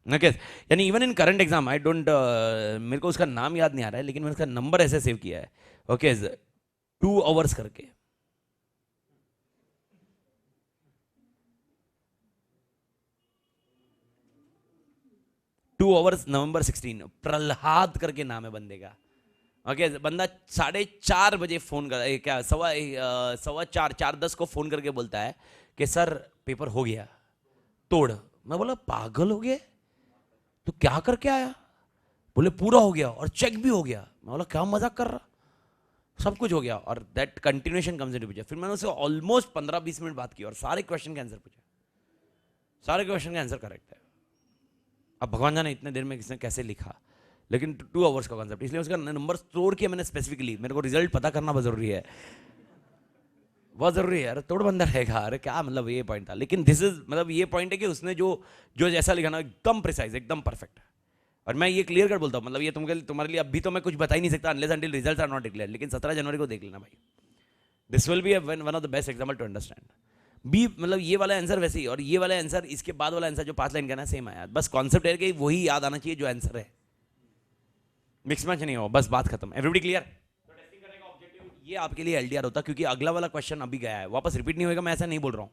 ओके, यानी even in current exam, I don't, मेरे को उसका नाम याद नहीं आ रहा है, लेकिन मैंने उसका नंबर ऐसे सेव किया है। ओके, 2 आवर्स करके। नवंबर 16, प्रहलाद करके नाम है बंदे का। ओके, बंदा 4:30 बजे फोन कर, क्या 4:15 को फोन करके बोलता है कि सर पेपर हो गया, तोड़। मैं बोला पागल हो गया, तो क्या करके आया? बोले पूरा हो गया और चेक भी हो गया। मैं बोला क्या मजाक कर रहा, सब कुछ हो गया। और that continuation comes into picture. फिर मैंने उससे ऑलमोस्ट 15-20 मिनट बात की और सारे क्वेश्चन के आंसर पूछे, सारे क्वेश्चन का आंसर करेक्ट है। अब भगवान जाने इतने देर में किसने कैसे लिखा, लेकिन 2 आवर्स का कॉन्सेप्ट, इसलिए उसका नंबर स्टोर किया मैंने स्पेसिफिकली। मेरे को रिजल्ट पता करना बहुत जरूरी है। बहुत जरूरी है यार, तोड़ बंदा रहेगा। अरे क्या मतलब, ये पॉइंट था, लेकिन दिस इज मतलब ये पॉइंट है कि उसने जो जो जैसा लिखा ना एकदम प्रिसाइज, एकदम परफेक्ट। और मैं ये क्लियर कर बोलता हूँ, मतलब ये तुम्हारे लिए अभी तो मैं कुछ बता ही नहीं सकता unless until results are not declared, लेकिन 17 जनवरी को देख लेना भाई। This will be one of the best example to understand. बी मतलब ये वाला आंसर वैसे ही, और ये वाला आंसर इसके बाद वाला आंसर जो 5 लाइन का ना सेम आया, बस कॉन्सेप्ट है कि वही याद आना चाहिए जो आंसर है, मिक्स मैच नहीं हो, बस बात खत्म। Everybody clear? ये आपके लिए एलडीआर होता, क्योंकि अगला वाला क्वेश्चन अभी गया है, वापस रिपीट नहीं होगा, मैं ऐसा नहीं बोल रहा हूं।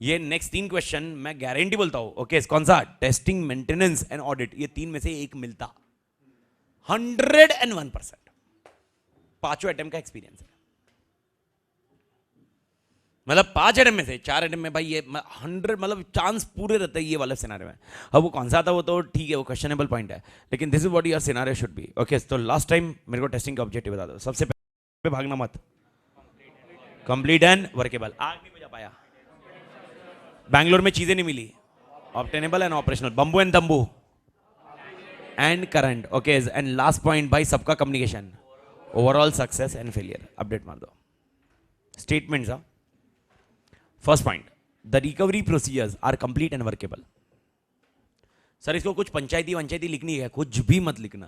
ये नेक्स्ट 3 क्वेश्चन मैं गारंटी बोलता हूं। ओके, कौन सा? टेस्टिंग, मेंटेनेंस एंड ऑडिट, ये 3 में से एक मिलता 101%। 5वें अटेम्प्ट का एक्सपीरियंस है, मतलब 5 अटेम्प्ट में से 4 अटेम्प्ट में भाई ये 100, मतलब चांस पूरे रहते हैं ये वाले सिनारियो में। अब वो कौन सा था वो तो ठीक है, वो क्वेश्चनेबल पॉइंट है, लेकिन this is what your scenario should be. Okay, तो लास्ट टाइम मेरे को टेस्टिंग का ऑब्जेक्टिव बता दो। सबसे पहले भागना मत, कंप्लीट एंड वर्केबल। आग नहीं बुझा पाया, बैंगलोर में चीजें नहीं मिली, obtainable and operational, bamboo and तंबू and current. Okay, and last point भाई सबका communication, overall success and failure. Update मार दो statements. First point, the recovery procedures are complete and workable. Sir इसको कुछ पंचायती वंचायती लिखनी है, कुछ भी मत लिखना,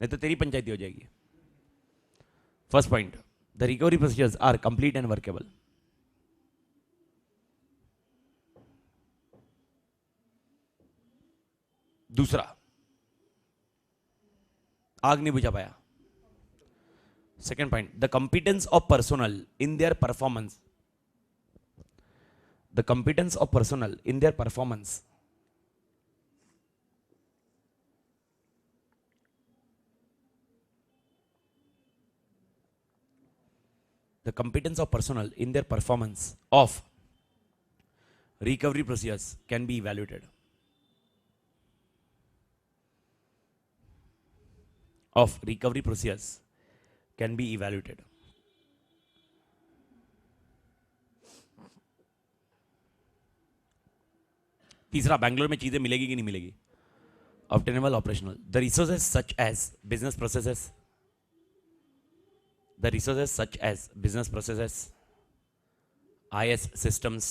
नहीं तो तेरी पंचायती हो जाएगी। First point, the recovery procedures are complete and workable. दूसरा, आग नहीं बुझा पाया। Second point, the competence of personal in their performance, the competence of personnel in their performance, the competence of personnel in their performance of recovery procedures can be evaluated, of recovery procedures can be evaluated। तीसरा, बैंगलोर में चीजें मिलेगी कि नहीं मिलेगी, obtainable, operational, the resources such as business processes, the resources such as business processes, IS systems,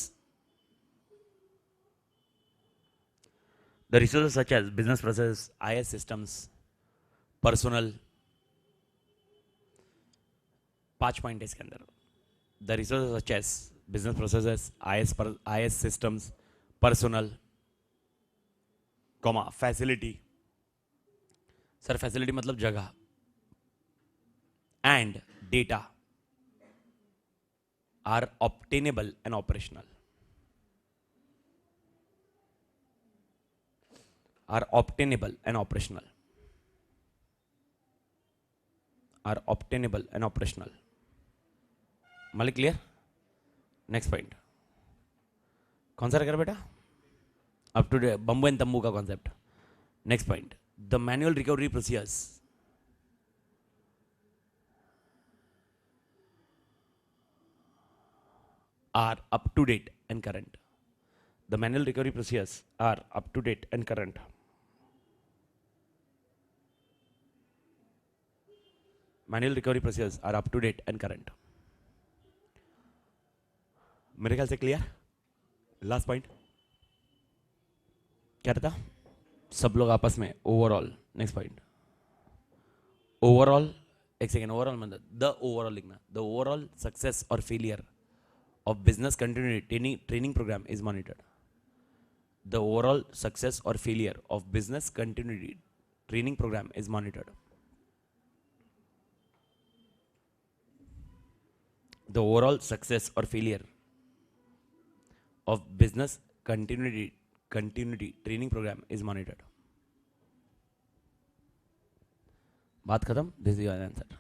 the resources such as business processes, IS systems, personnel। 5 point है इसके अंदर, the resources such as business processes, IS systems, personnel, comma facility. Sir facility मतलब जगह, and data are obtainable and operational, are obtainable and operational, are obtainable and operational। मलिक क्लियर? नेक्स्ट पॉइंट कौन सा रखा बेटा? Up to date bamboo and तंबू का concept. Next point, the manual recovery procedures are up to date and current, the manual recovery procedures are up to date and current। manual recovery procedures are up to date and current। मेरे ख्याल से क्लियर। लास्ट पॉइंट क्या रहता? सब लोग आपस में ओवरऑल। नेक्स्ट पॉइंट, ओवरऑल, एक सेकेंड, ओवरऑल मतलब द ओवरऑल लिखना, द ओवरऑल सक्सेस और failure of business continuity training program is monitored, the overall success or failure of business continuity training program is monitored, the overall success or failure of business continuity training program is monitored। बात खत्म। This is answer.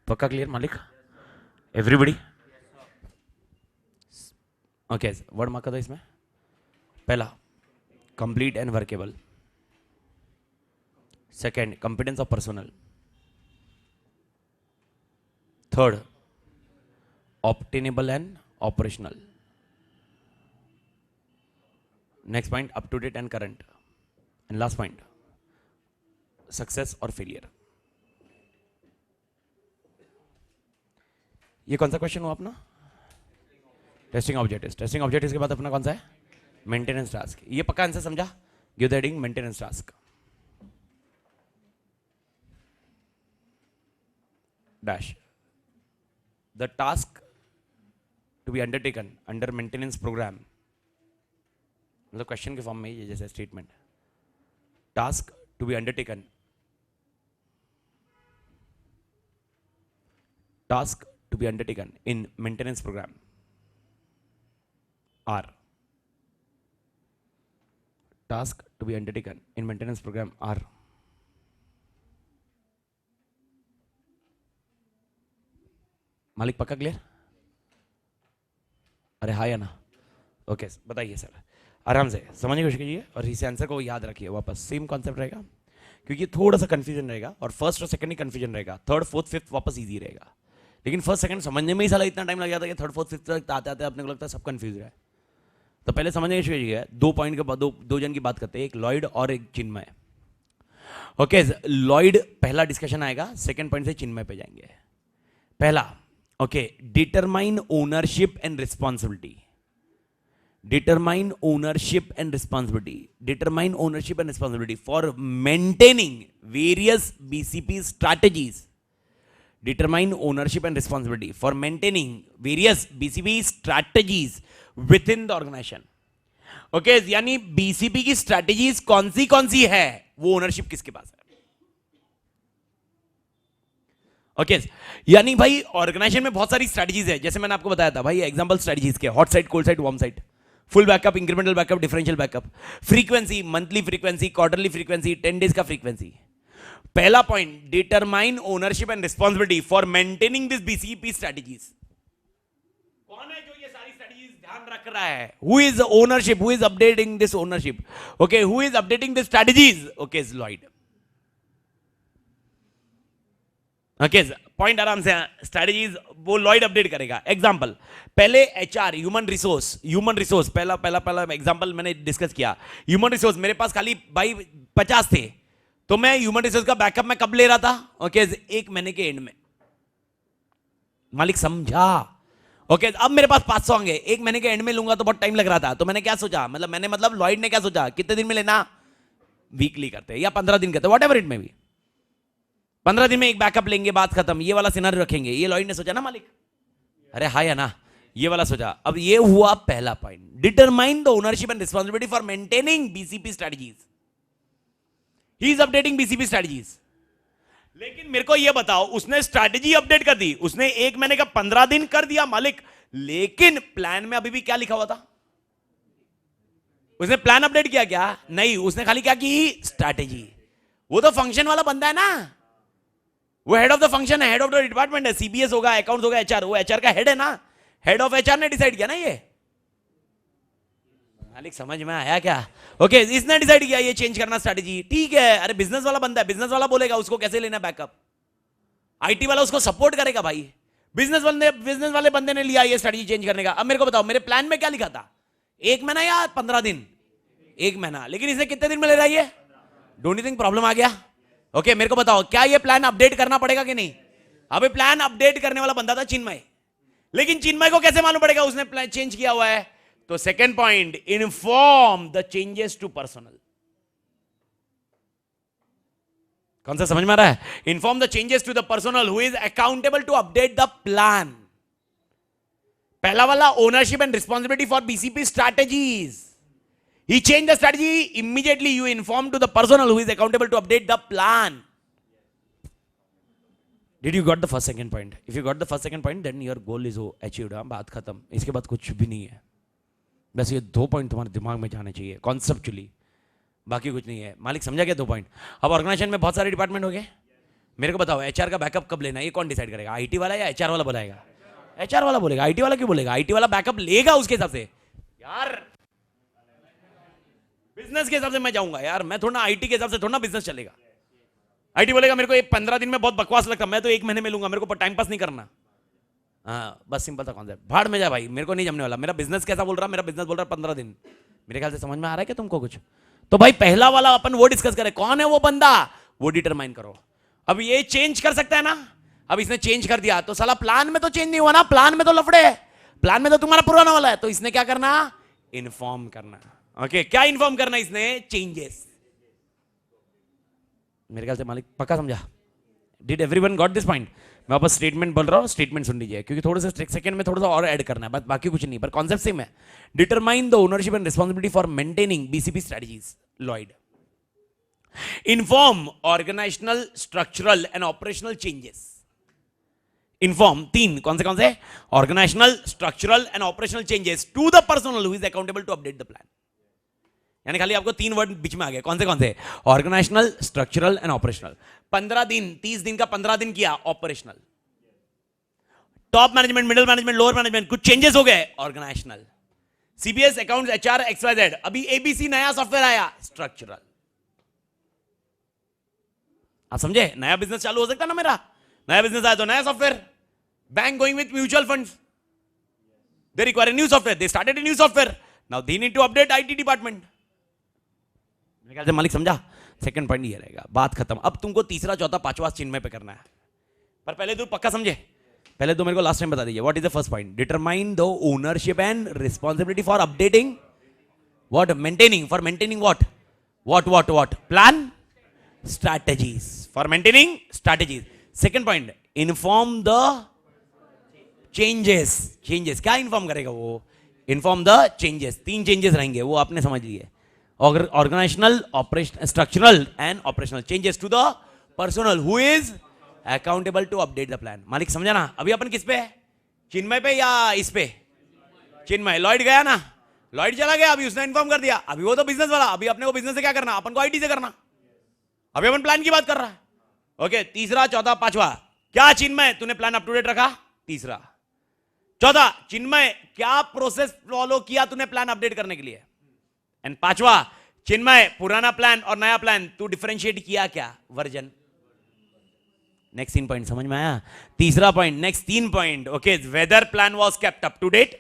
पक्का क्लियर मालिक? एवरीबडी? ओके, वर्ड मार्क कर दो इसमें। पहला, complete and workable. Second, competence of personnel. Third, obtainable and operational. Next point, up to date and current. And last point, success और फेलियर। ये कौन सा क्वेश्चन हुआ अपना? Testing objectives. टेस्टिंग ऑब्जेक्टिव्स के बाद अपना कौन सा है? Maintenance task. ये पक्का आंसर समझा? Give the heading maintenance task dash the task to be undertaken under maintenance program. मतलब क्वेश्चन के फॉर्म में ये जैसे statement, task to be undertaken, task to be undertaken in maintenance program are, task to be undertaken in maintenance program are. मालिक पक्का क्लियर? अरे हाँ या ना? ओके बताइए सर, आराम से समझने की कोशिश कीजिए और इस आंसर को याद रखिए वापस। सेम कॉन्सेप्ट रहेगा क्योंकि थोड़ा सा कंफ्यूजन रहेगा और फर्स्ट और सेकंड ही कंफ्यूजन रहेगा, थर्ड फोर्थ फिफ्थ वापस इजी रहेगा। लेकिन फर्स्ट सेकंड समझने में ही साला इतना टाइम लग जाता है कि थर्ड फोर्थ फिफ्थ तक आते आते अपने को लगता है सब कंफ्यूज है। तो पहले समझने की कोशिश कीजिए, दो पॉइंट के बाद दो जन की बात करते हैं, एक लॉयड और एक चिन्मय। ओके लॉयड पहला डिस्कशन आएगा, सेकंड पॉइंट से चिन्मय पे जाएंगे। पहला okay, determine ownership and responsibility. Determine ownership and responsibility. Determine ownership and responsibility for maintaining various BCP strategies. Determine ownership and responsibility for maintaining various BCP strategies within the organization. Okay, यानी BCP की strategies कौन सी है, वो ownership किसके पास है? ओके यानी भाई ऑर्गेनाइजेशन में बहुत सारी स्ट्रेटजीज है, जैसे मैंने आपको बताया था भाई, एग्जांपल स्ट्रेटजीज के, hot site, cold site, warm site, full backup, incremental backup, differential backup, frequency, monthly frequency, quarterly frequency, 10 days का फ्रीक्वेंसी। पहला point, determine ownership and responsibility for maintaining this BCP strategies. कौन है जो ये सारी स्ट्रेटजीज ध्यान रख रहा है? Who is ownership, who is updating this ownership? Okay, who is updating this strategies? Okay is Lloyd. Okay point आराम से, स्ट्रेटजीज वो लॉयड अपडेट करेगा। एग्जांपल, पहले एचआर, ह्यूमन रिसोर्स पहला एग्जांपल मैंने डिस्कस किया। ह्यूमन रिसोर्स मेरे पास खाली भाई 50 थे, तो मैं ह्यूमन रिसोर्स का बैकअप मैं कब ले रहा था? ओके एक महीने के एंड में। मालिक समझा? ओके अब मेरे पास 500 होंगे, एक महीने के एंड में लूंगा तो बहुत टाइम लग रहा था, तो मैंने क्या सोचा, मतलब लॉयड ने क्या सोचा, कितने दिन में लेना? वीकली करते या 15 दिन करते, वॉट एवर इट में भी, 15 दिन में एक बैकअप लेंगे, बात खत्म, ये वाला सिनेरियो रखेंगे। ये लॉयड ने सोचा ना मालिक? अरे हाँ या ना? ये वाला सोचा। अब ये हुआ पहला point, determine the ownership and responsibility for maintaining BCP strategies. He is updating BCP strategies. लेकिन मेरे को ये बताओ, उसने स्ट्रेटजी अपडेट कर दी, उसने एक महीने का 15 दिन कर दिया मालिक, लेकिन प्लान में अभी भी क्या लिखा हुआ था? उसने प्लान अपडेट किया क्या? नहीं, उसने खाली क्या की? स्ट्रेटजी। वो तो फंक्शन वाला बंदा है ना, वो हेड ऑफ द फंक्शन है, हेड ऑफ द डिपार्टमेंट है, सीबीएस होगा, अकाउंट्स होगा, एचआर, वो एचआर का हेड है ना, हेड ऑफ एचआर ने डिसाइड किया ना ये। मालिक समझ में आया क्या? ओके इसने डिसाइड किया ये चेंज करना स्ट्रेटजी, ठीक है। अरे बिजनेस वाला बंदा है, बिजनेस वाला बोलेगा उसको कैसे लेना बैकअप, आईटी वाला उसको सपोर्ट करेगा भाई। बिजनेस वाले बंदे ने लिया ये स्ट्रेटजी चेंज करने का। अब मेरे को बताओ, मेरे प्लान में क्या लिखा था? एक महीना या 15 दिन? एक महीना। लेकिन इसे कितने दिन में ले रहा है ये? डोंट यू थिंक प्रॉब्लम आ गया? ओके मेरे को बताओ, क्या ये प्लान अपडेट करना पड़ेगा कि नहीं? अबे प्लान अपडेट करने वाला बंदा था चिन्मय, लेकिन चिन्मय को कैसे मालूम पड़ेगा उसने प्लान चेंज किया हुआ है? तो second point, inform the changes to personal. कौन सा समझ में आ रहा है? Inform the changes to the personal who is accountable to update the plan. पहला वाला ownership and responsibility for BCP strategies. He changed the strategy, immediately you inform to the person who is accountable to update the plan. Did you got the first second point? If you got the first second point, then your goal is achieved. बात खत्म, इसके बाद कुछ भी नहीं है। बस ये 2 पॉइंट तुम्हारे दिमाग में जाने चाहिए कॉन्सेप्चुअली, बाकी कुछ नहीं है। मालिक समझा क्या 2 पॉइंट? अब ऑर्गेनाइजेशन में बहुत सारे डिपार्टमेंट हो गए, मेरे को बताओ एचआर का बैकअप कब लेना है, ये कौन डिसाइड करेगा? आईटी वाला या एचआर वाला बोलेगा? एचआर वाला बोलेगा। आईटी वाला क्यों बोलेगा? आईटी वाला बैकअप लेगा उसके हिसाब से। यार बिजनेस के हिसाब से मैं जाऊंगा यार, मैं थोड़ा आईटी के हिसाब से थोड़ा बिजनेस चलेगा। आईटी बोलेगा मेरे को ये 15 दिन में बहुत बकवास लगता, मैं तो एक महीने में लूंगा, मेरे को टाइम पास नहीं करना। हाँ बस सिंपल सा कॉन्सेप्ट, भाड़ में जा भाई, मेरे को नहीं जमने वाला। मेरा बिजनेस कैसा बोल रहा है? मेरा बिजनेस बोल रहा है 15 दिन। मेरे ख्याल से समझ में आ रहा है क्या तुमको कुछ? तो भाई पहला वाला अपन वो डिस्कस करें, कौन है वो बंदा, वो डिटरमाइन करो। अब ये चेंज कर सकता है ना? अब इसने चेंज कर दिया तो साला प्लान में तो चेंज नहीं हुआ ना, प्लान में तो लफड़े है, प्लान में तो तुम्हारा पुराना वाला है, तो इसने क्या करना, इन्फॉर्म करना। ओके, क्या इन्फॉर्म करना इसने, चेंजेस। मेरे ख्याल से मालिक पक्का समझा। Did everyone got this point? मैं वापस स्टेटमेंट बोल रहा हूं, स्टेटमेंट सुन लीजिए, क्योंकि थोड़े से सेकंड में थोड़ा सा और ऐड करना है, बस बाकी कुछ नहीं, पर कॉन्सेप्ट सेम है। Determine the ownership and responsibility for maintaining BCP strategies, Lloyd. Inform organisational, structural and operational changes. Inform तीन कौन से, organisational, structural and operational changes to the personal who is accountable to update the plan. यानी खाली आपको तीन वर्ड बीच में आ गए, कौन से, ऑर्गेनाइजेशनल, स्ट्रक्चरल एंड ऑपरेशनल। 15 दिन, 30 दिन का 15 दिन किया operational, top management, middle management, lower management कुछ चेंजेस हो गए, organisational. CBS, accounts, HR, XYZ, अभी एबीसी नया सॉफ्टवेयर आया, स्ट्रक्चरल। आप समझे, नया बिजनेस चालू हो सकता है ना मेरा, नया बिजनेस आया तो नया software. Bank going with mutual funds, they require a new software, they started a new software, now they need to update IT department. मेरे ख्याल से मालिक समझा। सेकंड पॉइंट ये रहेगा, बात खत्म। अब तुमको तीसरा, चौथा, पांचवा चिन्मय पे करना है, पर पहले तो पक्का समझे, पहले तो मेरे को लास्ट टाइम बता दीजिए, what is the first point, determine the ownership and responsibility for updating, what, maintaining, for maintaining what plan, strategies, for maintaining strategies. Second point, inform the changes, क्या इन्फॉर्म करेगा वो, इन्फॉर्म द चेंजेस। तीन चेंजेस रहेंगे, वो आपने समझ लिए, organisational, operation, structural and operational changes to the personal who is accountable to update the plan. मालिक समझा ना। अभी अपन किस पे, चिन्मय पे या इस पे, चिन्मय। लॉयड गया ना, लॉयड चला गया, अभी उसने इन्फॉर्म कर दिया, अभी वो तो बिजनेस वाला, अभी अपने को बिजनेस से क्या करना, अपन को आईटी से करना, अभी अपन प्लान की बात कर रहा है। ओके, तीसरा, चौथा, पांचवा, क्या चिन्मय तूने प्लान अप टू डेट रखा, तीसरा। चौथा, चिन्मय क्या प्रोसेस फॉलो किया तूने प्लान अपडेट करने के लिए, एंड पांचवा, चिन्मय पुराना प्लान और नया प्लान तू डिफरेंशिएट किया क्या, वर्जन। नेक्स्ट 3 पॉइंट समझ में आया। तीसरा point, next 3 point, okay, whether plan was kept up to date,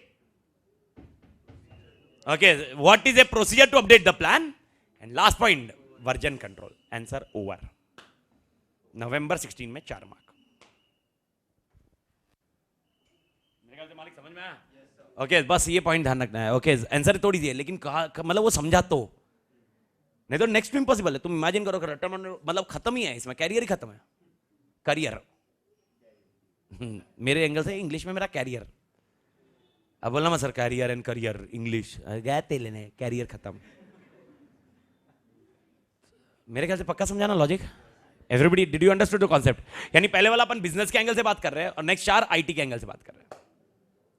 okay, what is a procedure to update the plan, and last point, version control. Answer over. नवंबर 16 में 4 मार्क। मेरे ख्याल से मालिक समझ में आया। ओके, बस ये पॉइंट ध्यान रखना है। ओके, आंसर थोड़ी दिए, लेकिन कहा मतलब वो समझा तो, नहीं तो नेक्स्ट इम्पॉसिबल है। तुम इमेजिन करो, मतलब खत्म ही है, इसमें कैरियर ही खत्म है, करियर। मेरे एंगल से इंग्लिश में मेरा कैरियर, अब बोलना मैं sir career and career English गए थे लेने, कैरियर खत्म। मेरे ख्याल से पक्का समझा ना logic. Everybody did you understood the concept? यानी पहले वाला अपन बिजनेस के एंगल से बात कर रहे हैं और नेक्स्ट 4 आईटी के एंगल से बात कर रहे हैं।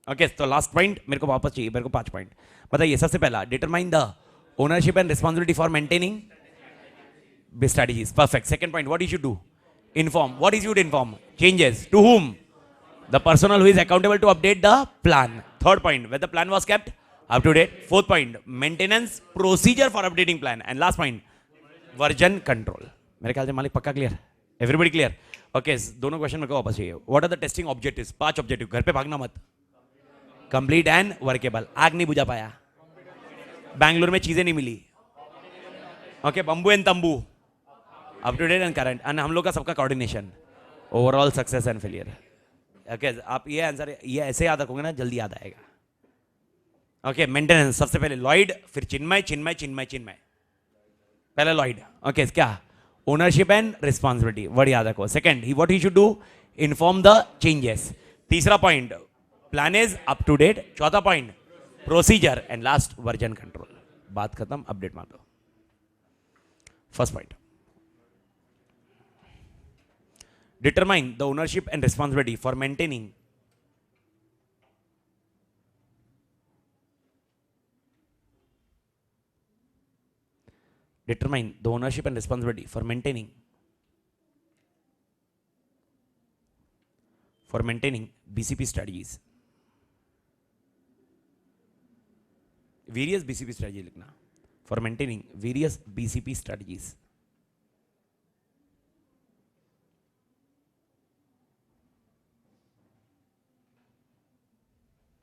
ओके, तो लास्ट पॉइंट मेरे को वापस चाहिए, मेरे को 5 पॉइंट बताइए। सबसे पहला, determine the ownership and responsibility for maintaining strategies. Perfect. Second point, what you should do? Inform. What is you to inform? Changes. To whom? The personal who is accountable to update the plan. Third point, whether the plan was kept up to date. Fourth point, maintenance procedure for updating plan. And last point, version control. मेरे ख्याल से मालिक पक्का क्लियर, एवरीबडी क्लियर? ओके, दोनों क्वेश्चन मेरे को वापस चाहिए। What are the testing objectives? 5 objective, घर पे भागना मत। कंप्लीट एंड वर्केबल, आग नहीं बुझा पाया, बैंगलोर में चीजें नहीं मिली, ओके, बम्बू एंड तंबू, up to date and current, and हम लोग का सबका coordination, overall success and failure. Okay, आप ये आंसर ये ऐसे याद रखोगे ना, जल्दी याद आएगा। ओके, मेंटेनेंस सबसे पहले लॉयड, फिर चिन्मय चिन्मय चिन्मय चिन्मय, पहले लॉयड। ओके, क्या? ओनरशिप एंड रिस्पॉन्सिबिलिटी, वर्ड याद रखो। Second, what he should do? Inform the changes. तीसरा point, plan is up to date. चौथा point, procedure, and last version control. बात खत्म, अपडेट मार दो। First point, determine the ownership and responsibility for maintaining BCP strategies, various BCP strategies लिखना, for maintaining various BCP strategies.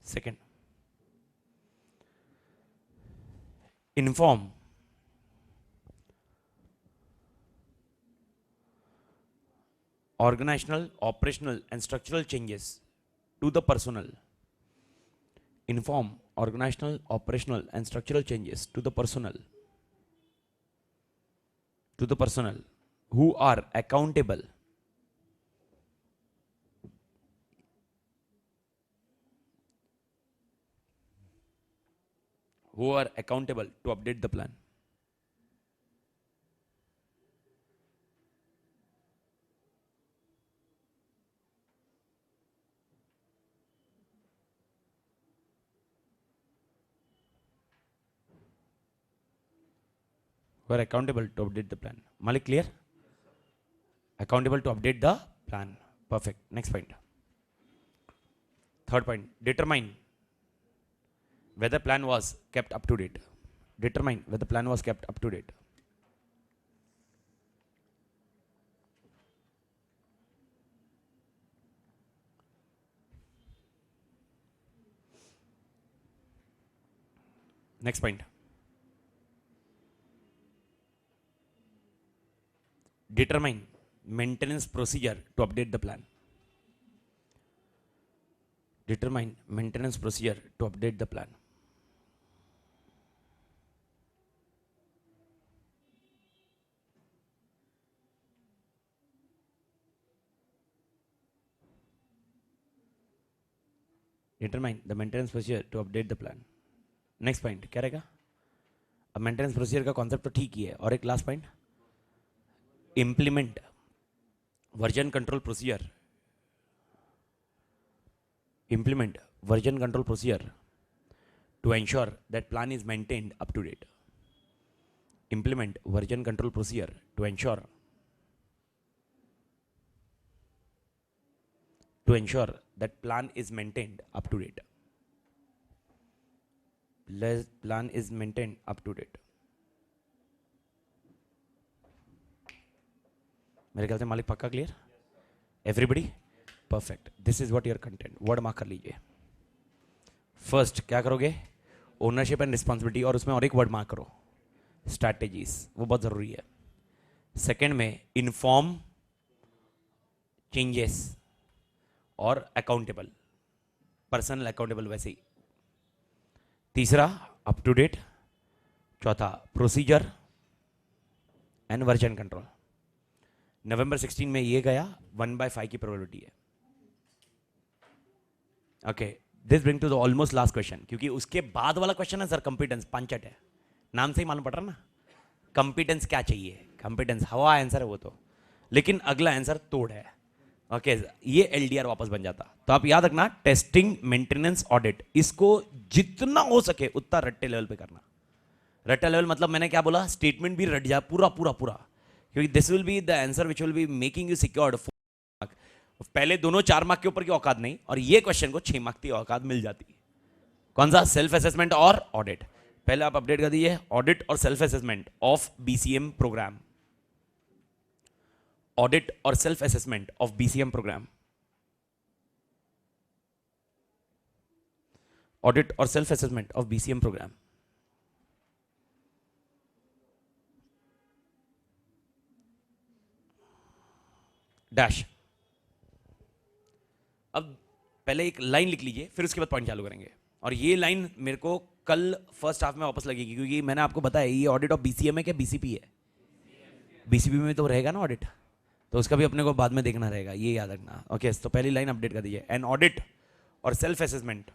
Second, inform organizational, operational and structural changes to the personnel. Inform organizational, operational and structural changes to the personnel. To the personnel who are accountable. Who are accountable to update the plan. Who are accountable to update the plan. Malik, clear? Accountable to update the plan. Perfect. Next point. Third point. Determine whether plan was kept up to date. Determine whether plan was kept up to date. Next point. Determine maintenance procedure to update the plan. Determine maintenance procedure to update the plan. Determine the maintenance procedure to update the plan. Next point क्या रहेगा? अब मेंटेनेंस प्रोसीजर का कॉन्सेप्ट तो ठीक ही है, और एक last point, implement version control procedure. Implement version control procedure to ensure that plan is maintained up to date. Implement version control procedure to ensure that plan is maintained up to date. Plan is maintained up to date. मेरे ख्याल से मालिक पक्का clear? Everybody perfect. This is what your content. Word mark कर लीजिए. फर्स्ट क्या करोगे? ओनरशिप एंड रिस्पॉन्सिबिलिटी, और उसमें और एक वर्ड मार्क करो, स्ट्रैटेजीज. वो बहुत जरूरी है. सेकंड में इन्फॉर्म चेंजेस और अकाउंटेबल, पर्सनल अकाउंटेबल वैसे ही. तीसरा अप टू डेट. चौथा प्रोसीजर एंड वर्जन कंट्रोल. नवंबर 16 में ये गया 1/5 की प्रोबेबिलिटी है. Okay, this bring to the almost last question, क्योंकि उसके बाद वाला क्वेश्चन है सर कंपिटेंस. पांचट है, नाम से ही मालूम पड़ रहा ना. कंपिटेंस क्या चाहिए? कंपिटेंस हवा आंसर है वो तो, लेकिन अगला आंसर तोड़ है. ओके, ये एलडीआर वापस बन जाता. तो आप याद रखना, टेस्टिंग, मेंटेनेंस, ऑडिट, इसको जितना हो सके उतना रट्टे लेवल पे करना. रट्टा लेवल मतलब मैंने क्या बोला? स्टेटमेंट भी रट जाए पूरा पूरा पूरा, क्योंकि this will be the answer which will be making you secured. पहले दोनों 4 मार्क के ऊपर की औकात नहीं, और ये क्वेश्चन को 6 मार्क की औकात मिल जाती. कौन सा? सेल्फ असेसमेंट और ऑडिट. पहले आप अपडेट कर दीजिए, ऑडिट और self assessment of BCM programme. Audit और self assessment of BCM programme. Audit और self assessment of BCM programme. Dash. अब पहले एक लाइन लिख लीजिए, फिर उसके बाद पॉइंट चालू करेंगे. और ये लाइन मेरे को कल फर्स्ट हाफ में वापस लगेगी, क्योंकि मैंने आपको बताया ये ऑडिट ऑफ बीसीएम है क्या बीसीपी है? बीसीपी में तो रहेगा ना ऑडिट, तो उसका भी अपने को बाद में देखना रहेगा, ये याद रखना. ओके, तो पहली लाइन अपडेट कर दीजिए. एन ऑडिट और self assessment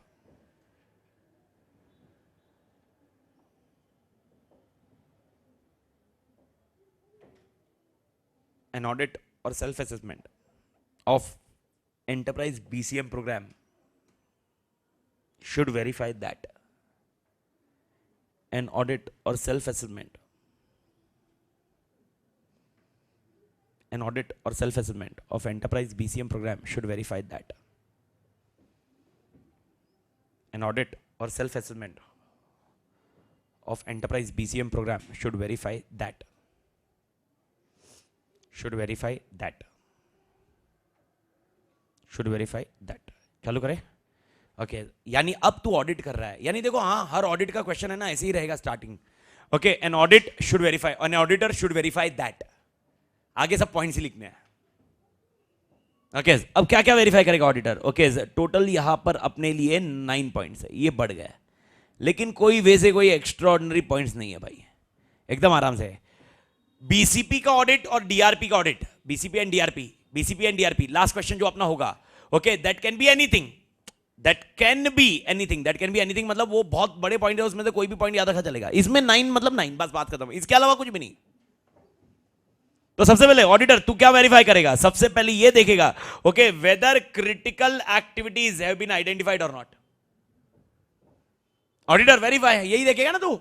an audit or self-assessment of enterprise BCM program should verify that an audit or self-assessment of enterprise BCM program should verify that an audit or self-assessment of enterprise BCM program should verify that चालू करें. ओके, यानी अब तू ऑडिट कर रहा है, यानी देखो, हाँ, हर ऑडिट का क्वेश्चन है ना ऐसे ही रहेगा starting. Okay, an audit should verify, an auditor should verify that. आगे सब पॉइंट्स ही लिखने हैं. ओके अब क्या क्या वेरीफाई करेगा ऑडिटर? ओके टोटल यहां पर अपने लिए 9 पॉइंट्स है, ये बढ़ गया, लेकिन कोई वैसे कोई एक्स्ट्रा ऑर्डिनरी पॉइंट्स नहीं है भाई, एकदम आराम से। बीसीपी का ऑडिट और डीआरपी का audit, BCP and DRP, last question जो अपना होगा, okay that can be anything, मतलब वो बहुत बड़े पॉइंट है, उसमें से कोई भी पॉइंट याद रखा चलेगा। इसमें 9 मतलब 9, बस बात खत्म, इसके अलावा कुछ भी नहीं। तो सबसे पहले ऑडिटर तू क्या वेरीफाई करेगा? सबसे पहले ये देखेगा okay whether critical activities have been identified और नॉट। ऑडिटर वेरीफाई है, यही देखेगा ना तू,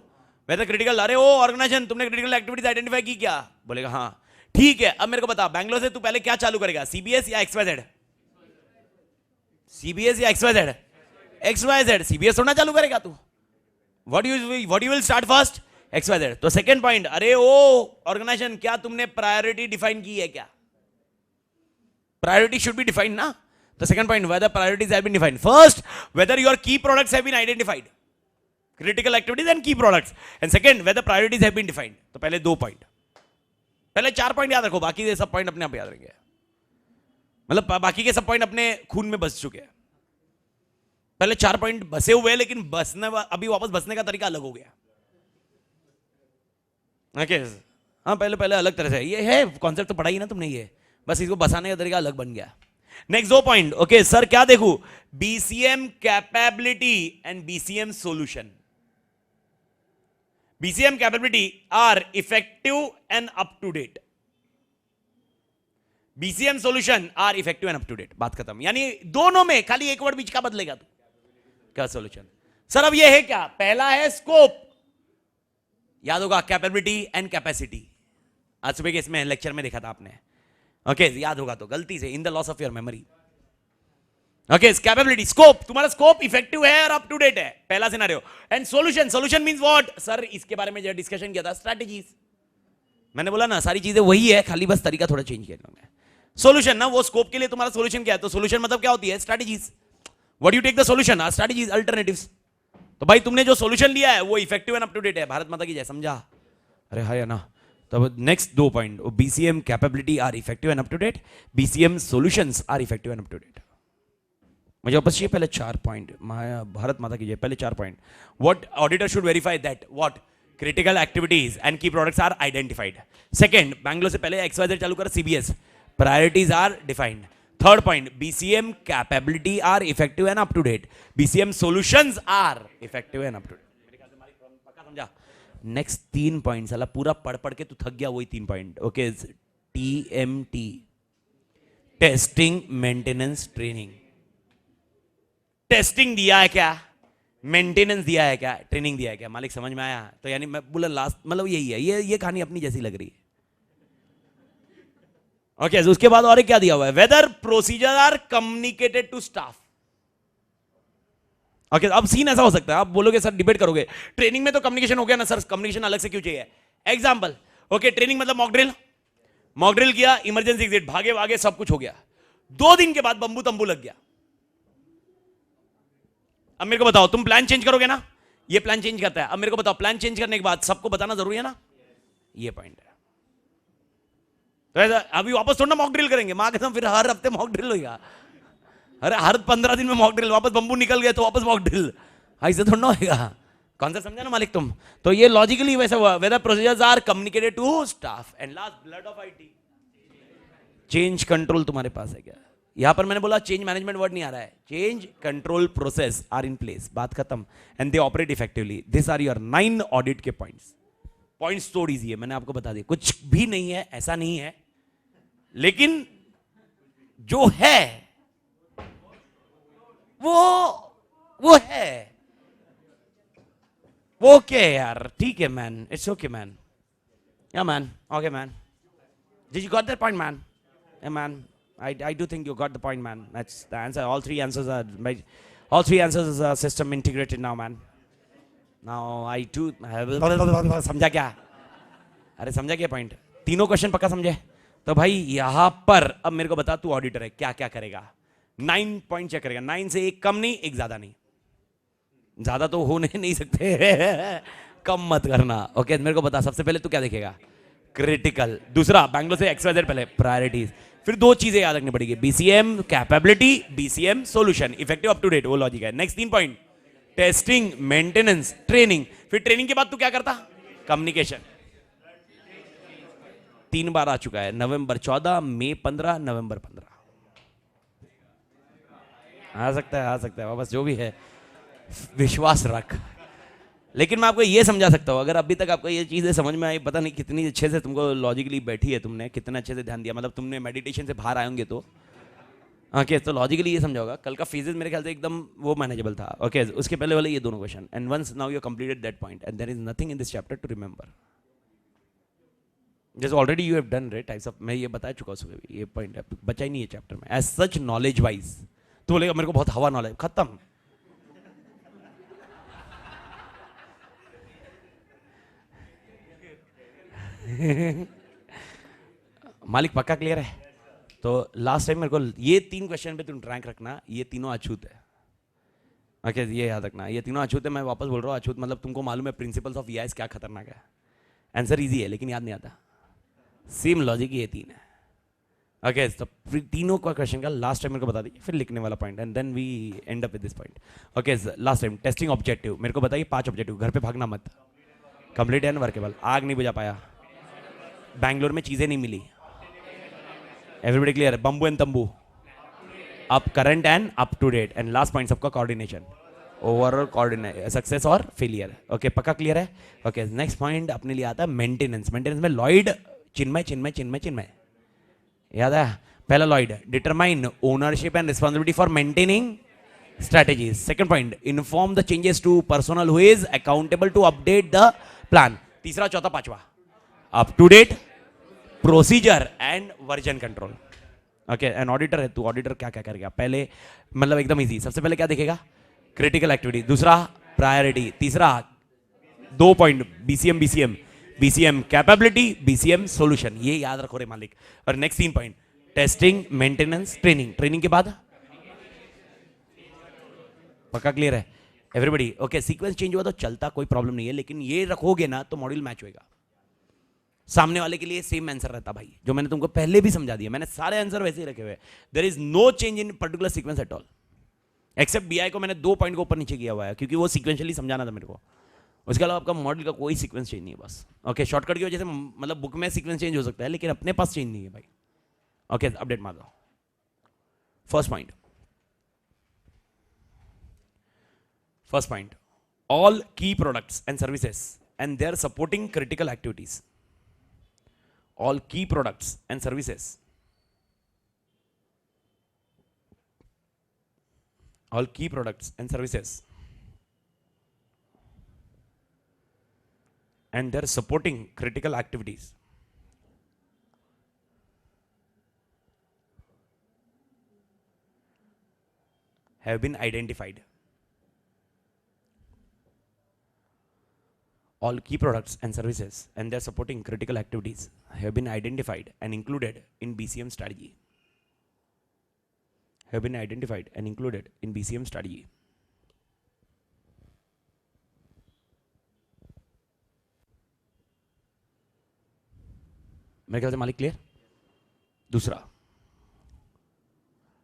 वेदर क्रिटिकल, अरे ओ ऑर्गेनाइजेशन तुमने क्रिटिकल एक्टिविटीज आइडेंटिफाई की क्या? बोलेगा हाँ ठीक है। अब मेरे को बता बैंगलोर से तू पहले क्या चालू करेगा, सीबीएस या एक्सवाईजेड? सीबीएस या एक्सवाईजेड? एक्सवाईजेड। सीबीएस थोड़ा चालू करेगा तू, what you will start first? XYZ. तो सेकंड पॉइंट, अरे ओ ऑर्गेनाइजेशन क्या तुमने प्रायोरिटी डिफाइन की है क्या? प्रायोरिटी शुड बी डिफाइंड ना। तो second point, whether priorities have been defined. First, whether your key products have been identified, critical activities and key products, and second whether priorities have been defined. तो पहले 2 पॉइंट, पहले 4 पॉइंट याद रखो, बाकी के सब पॉइंट अपने आप याद रहेंगे, मतलब बाकी के सब पॉइंट अपने खून में बस चुके हैं। पहले 4 पॉइंट बसे हुए हैं, लेकिन बसने अभी वापस बसने का तरीका अलग हो गया। ओके हाँ पहले अलग तरह से, ये है कॉन्सेप्ट तो पढ़ा ही ना तुमने, ये बस इसको बसाने का तरीका अलग बन गया। नेक्स्ट 2 पॉइंट, ओके सर क्या देखूं? BCM capability and BCM solution. BCM capability are effective and up to date, BCM solution are effective and up to date, बात खत्म। यानी दोनों में खाली एक वर्ड बीच का बदलेगा तू, क्या सॉल्यूशन? सर अब ये है क्या? पहला है स्कोप, याद होगा कैपेबिलिटी एंड कैपेसिटी, आज सुबह के इसमें लेक्चर में देखा था आपने, ओके याद होगा तो गलती से, in the loss of your memory. Okay capability, scope, तुम्हारा स्कोप इफेक्टिव है और अप टू डेट है, पहला scenario. And solution means what? Sir इसके बारे में जो डिस्कशन किया था, स्ट्रेटजीज। मैंने बोला ना सारी चीजें वही है, खाली बस तरीका थोड़ा चेंज किया लोगों ने। सॉल्यूशन ना, वो स्कोप के लिए तुम्हारा सॉल्यूशन क्या है? तो सॉल्यूशन मतलब क्या होती है? Strategies. What you take the solution? Are strategies, alternatives. तो भाई तुमने जो सॉल्यूशन लिया है वो effective and up to date है, भारत माता की जय, समझा? अरे हाय ना। तो next 2 point, BCM capability are effective and up to date, BCM solutions are effective and up to date. मुझे वापस चाहिए पहले 4 पॉइंट, भारत माता की जय, पहले 4 point. What auditor should verify? That what critical activities and key products are identified. Second, Bangalore से पहले एक्सवाईजेड चालू कर, CBS, priorities are defined. Third point, BCM capability are effective and up to date, BCM solutions are effective and up to date. मेरे ख्याल से पक्का समझा? नेक्स्ट 3 पॉइंट साला पूरा पढ़ के तू थक गया, वही 3 point. Okay TMT, testing maintenance training. Testing दिया है क्या? मेंटेनेंस दिया है क्या? ट्रेनिंग दिया है क्या? मालिक समझ में आया? तो यानी मैं बोला लास्ट मतलब यही है, ये कहानी अपनी जैसी लग रही है। ओके उसके बाद और क्या दिया हुआ है? Whether procedure are communicated to staff. Okay अब सीन ऐसा हो सकता है, आप बोलोगे सर डिबेट करोगे, ट्रेनिंग में तो कम्युनिकेशन हो गया ना सर, कम्युनिकेशन अलग से क्यों चाहिए? एग्जांपल, ओके ट्रेनिंग मतलब मॉक ड्रिल किया, इमरजेंसी एग्जिट, भागे सब कुछ हो गया। 2 दिन के बाद बंबू तंबू लग गया। अब मेरे को बताओ, तुम प्लान चेंज करोगे ना? ये प्लान चेंज करता है। अब मेरे को बताओ, प्लान चेंज करने के बाद सबको बताना जरूरी है ना? ये पॉइंट है। तो ऐसा अभी वापस थोड़ा मॉक ड्रिल करेंगे, मां कसम, फिर हर हफ्ते मॉक ड्रिल होगा। अरे हर 15 दिन में मॉक ड्रिल, वापस बंबू निकल गया तो वापस मॉक ड्रिल, ऐसे थोड़ा होगा। कॉन्सेप्ट समझा ना मालिक तुम? तो ये लॉजिकली वैसा हुआ, whether procedures are communicated to staff. And last, blood of IT, change control तुम्हारे पास है क्या? यहां पर मैंने बोला चेंज मैनेजमेंट वर्ड नहीं आ रहा है, change control process are in place, बात खत्म। And they operate effectively. This are your 9 audit के पॉइंट्स। पॉइंट्स तोड़ दीजिए, मैंने आपको बता दिया, कुछ भी नहीं है, ऐसा नहीं है, लेकिन जो है वो है, वो ओके यार, ठीक है मैन, इट्स ओके मैन, या man, okay man, did you got that point man? या man, I do think you got the point, man. That's the answer. All three answers are system integrated now, man. Now I do. समझा क्या? अरे समझा क्या पॉइंट? तीनों क्वेश्चन पक्का समझे? तो भाई यहां पर अब मेरे को बता, तू ऑडिटर है, क्या क्या करेगा? 9 पॉइंट चेक करेगा, 9 से एक कम नहीं, एक ज्यादा नहीं, ज्यादा तो होने नहीं सकते कम मत करना। ओके मेरे को बता, सबसे पहले तू क्या देखेगा? क्रिटिकल। दूसरा, बैंगलोर से एक्सवाईजेड पहले, प्रायोरिटीज। फिर दो चीजें याद रखनी पड़ेगी, BCM capability, BCM solution, effective up to date, वो लॉजिक है। Next 3 point, testing, maintenance, training. फिर ट्रेनिंग के बाद तू क्या करता? कम्युनिकेशन। 3 बार आ चुका है, नवंबर 14, मई 15, नवंबर 15। आ सकता है वापस, जो भी है विश्वास रख। लेकिन मैं आपको ये समझा सकता हूँ, अगर अभी तक आपको ये चीज़ें समझ में आई, पता नहीं कितनी अच्छे से तुमको लॉजिकली बैठी है, तुमने कितना अच्छे से ध्यान दिया, मतलब तुमने मेडिटेशन से बाहर आए होंगे तो ओके, तो लॉजिकली ये समझा होगा। कल का फिजिक्स मेरे ख्याल से एकदम वो मैनेजेबल था। ओके, उसके पहले वाले ये दोनों question, and once now you completed that point and there is nothing in this chapter to remember, जैसे already you have done right types of, मैं ये बता चुका हूँ सुबह भी, ये पॉइंट बचा ही नहीं है चैप्टर में एज सच नॉलेज वाइज। तो बोलेगा मेरे को बहुत हवा नॉलेज, खत्म। मालिक पक्का क्लियर है? तो लास्ट टाइम मेरे को ये 3 क्वेश्चन पे तुम ट्रैक रखना, ये तीनों अछूत है। ओके, ये याद रखना, ये तीनों अछूत है। मैं वापस बोल रहा हूँ अछूत मतलब तुमको मालूम है प्रिंसिपल्स ऑफ ईआईएस क्या खतरनाक है। आंसर इजी है लेकिन याद नहीं आता, सेम लॉजिक ये 3 है। ओके, तो तीनों का क्वेश्चन का लास्ट टाइम मेरे को बता दीजिए, फिर लिखने वाला point and then we end up with this point. Okay, last time testing objective मेरे को बताइए, 5 ऑब्जेक्टिव। घर पे भागना मत, कंप्लीट एंड वर्केबल, आग नहीं बुझा पाया, बैंगलोर में चीजें नहीं मिली, एवरीबडी क्लियर, बम्बू एंड तंबू, up current and up to date, and last point सबका कोऑर्डिनेशन, ओवरऑल कोऑर्डिनेट, सक्सेस और फेलियर। ओके, पक्का क्लियर है? ओके, नेक्स्ट पॉइंट अपने लिए आता है मेंटेनेंस। मेंटेनेंस में लॉयड, चिन्मय चिन्मय चिन्मय चिन्मय, याद है? पहला Lloyd, determine ownership and responsibility for maintaining strategies. Second point, inform the changes to personnel who is accountable to update the plan. तीसरा, चौथा, पांचवा, up to date, procedure and version control. Okay, an auditor है तू, ऑडिटर क्या क्या करेगा? पहले मतलब एकदम इजी, सबसे पहले क्या देखेगा? क्रिटिकल एक्टिविटी, दूसरा प्रायोरिटी, तीसरा 2 point, BCM BCM BCM capability, BCM solution, ये याद रखो रे मालिक। और next 3 point, testing, maintenance, training. Training के बाद पक्का क्लियर है एवरीबॉडी? ओके, सीक्वेंस चेंज हुआ तो चलता, कोई प्रॉब्लम नहीं है, लेकिन ये रखोगे ना तो मॉड्यूल मैच होएगा, सामने वाले के लिए सेम आंसर रहता भाई, जो मैंने तुमको पहले भी समझा दिया, मैंने सारे आंसर वैसे ही रखे हुए। There is no change in particular sequence at all, except BI को मैंने 2 पॉइंट को ऊपर नीचे किया हुआ है क्योंकि वो सीक्वेंशियली समझाना था मेरे को। उसके अलावा आपका मॉडल का कोई सीक्वेंस चेंज नहीं है बस। ओके, शॉर्टकट की वजह से मतलब बुक में सीक्वेंस चेंज हो सकता है लेकिन अपने पास चेंज नहीं है भाई। ओके, अपडेट मार दो। First point, all key products and services and their supporting critical activities. All key products and services. All key products and services and their supporting critical activities have been identified. All key products and services and their supporting critical activities have been identified and included in BCM strategy. Have been identified and included in BCM strategy. मेरे ख्याल से मालिक क्लियर? दूसरा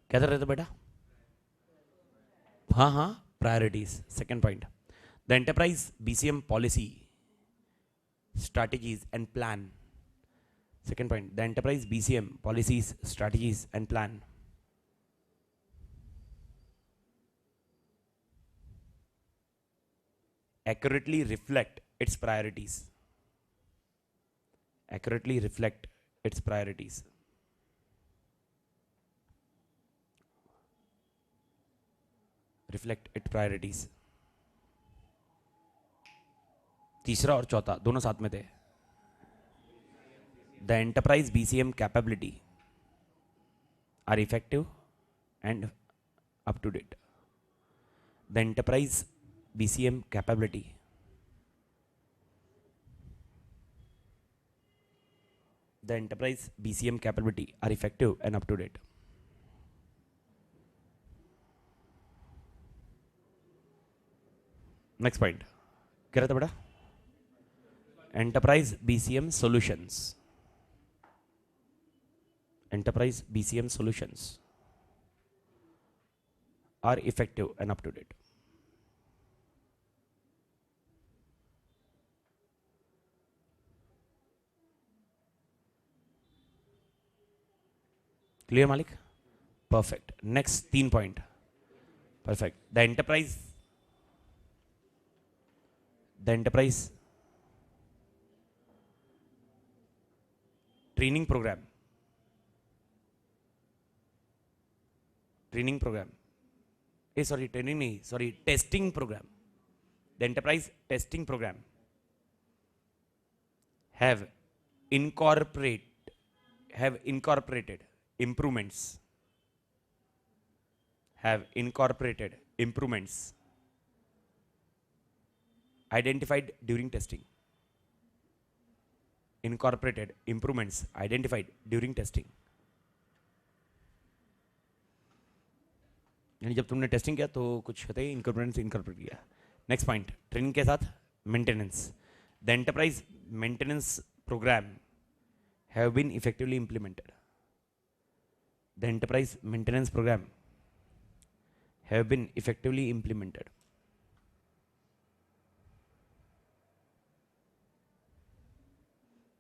क्या कर रहे थे बेटा? हाँ, priorities. Second point, the enterprise BCM policy, strategies and plan. Second point, the enterprise BCM policies, strategies and plan accurately reflect its priorities. Accurately reflect its priorities. Reflect its priorities. तीसरा और चौथा दोनों साथ में थे। The enterprise BCM capability are effective and up to date. The enterprise BCM capability are effective and up to date. Next point क्या रहता बेटा? Enterprise BCM solutions enterprise BCM solutions are effective and up to date. Clear, Malik? Perfect. Next 3 point. Perfect. The enterprise training program. Testing program. The enterprise testing program have incorporated improvements identified during testing. Incorporated improvements identified during testing. यानी जब तुमने टेस्टिंग किया तो कुछ होते ही इनकॉर्पोरेट किया. नेक्स्ट पॉइंट, ट्रेनिंग के साथ maintenance. The enterprise maintenance program have been effectively implemented. The enterprise maintenance program have been effectively implemented.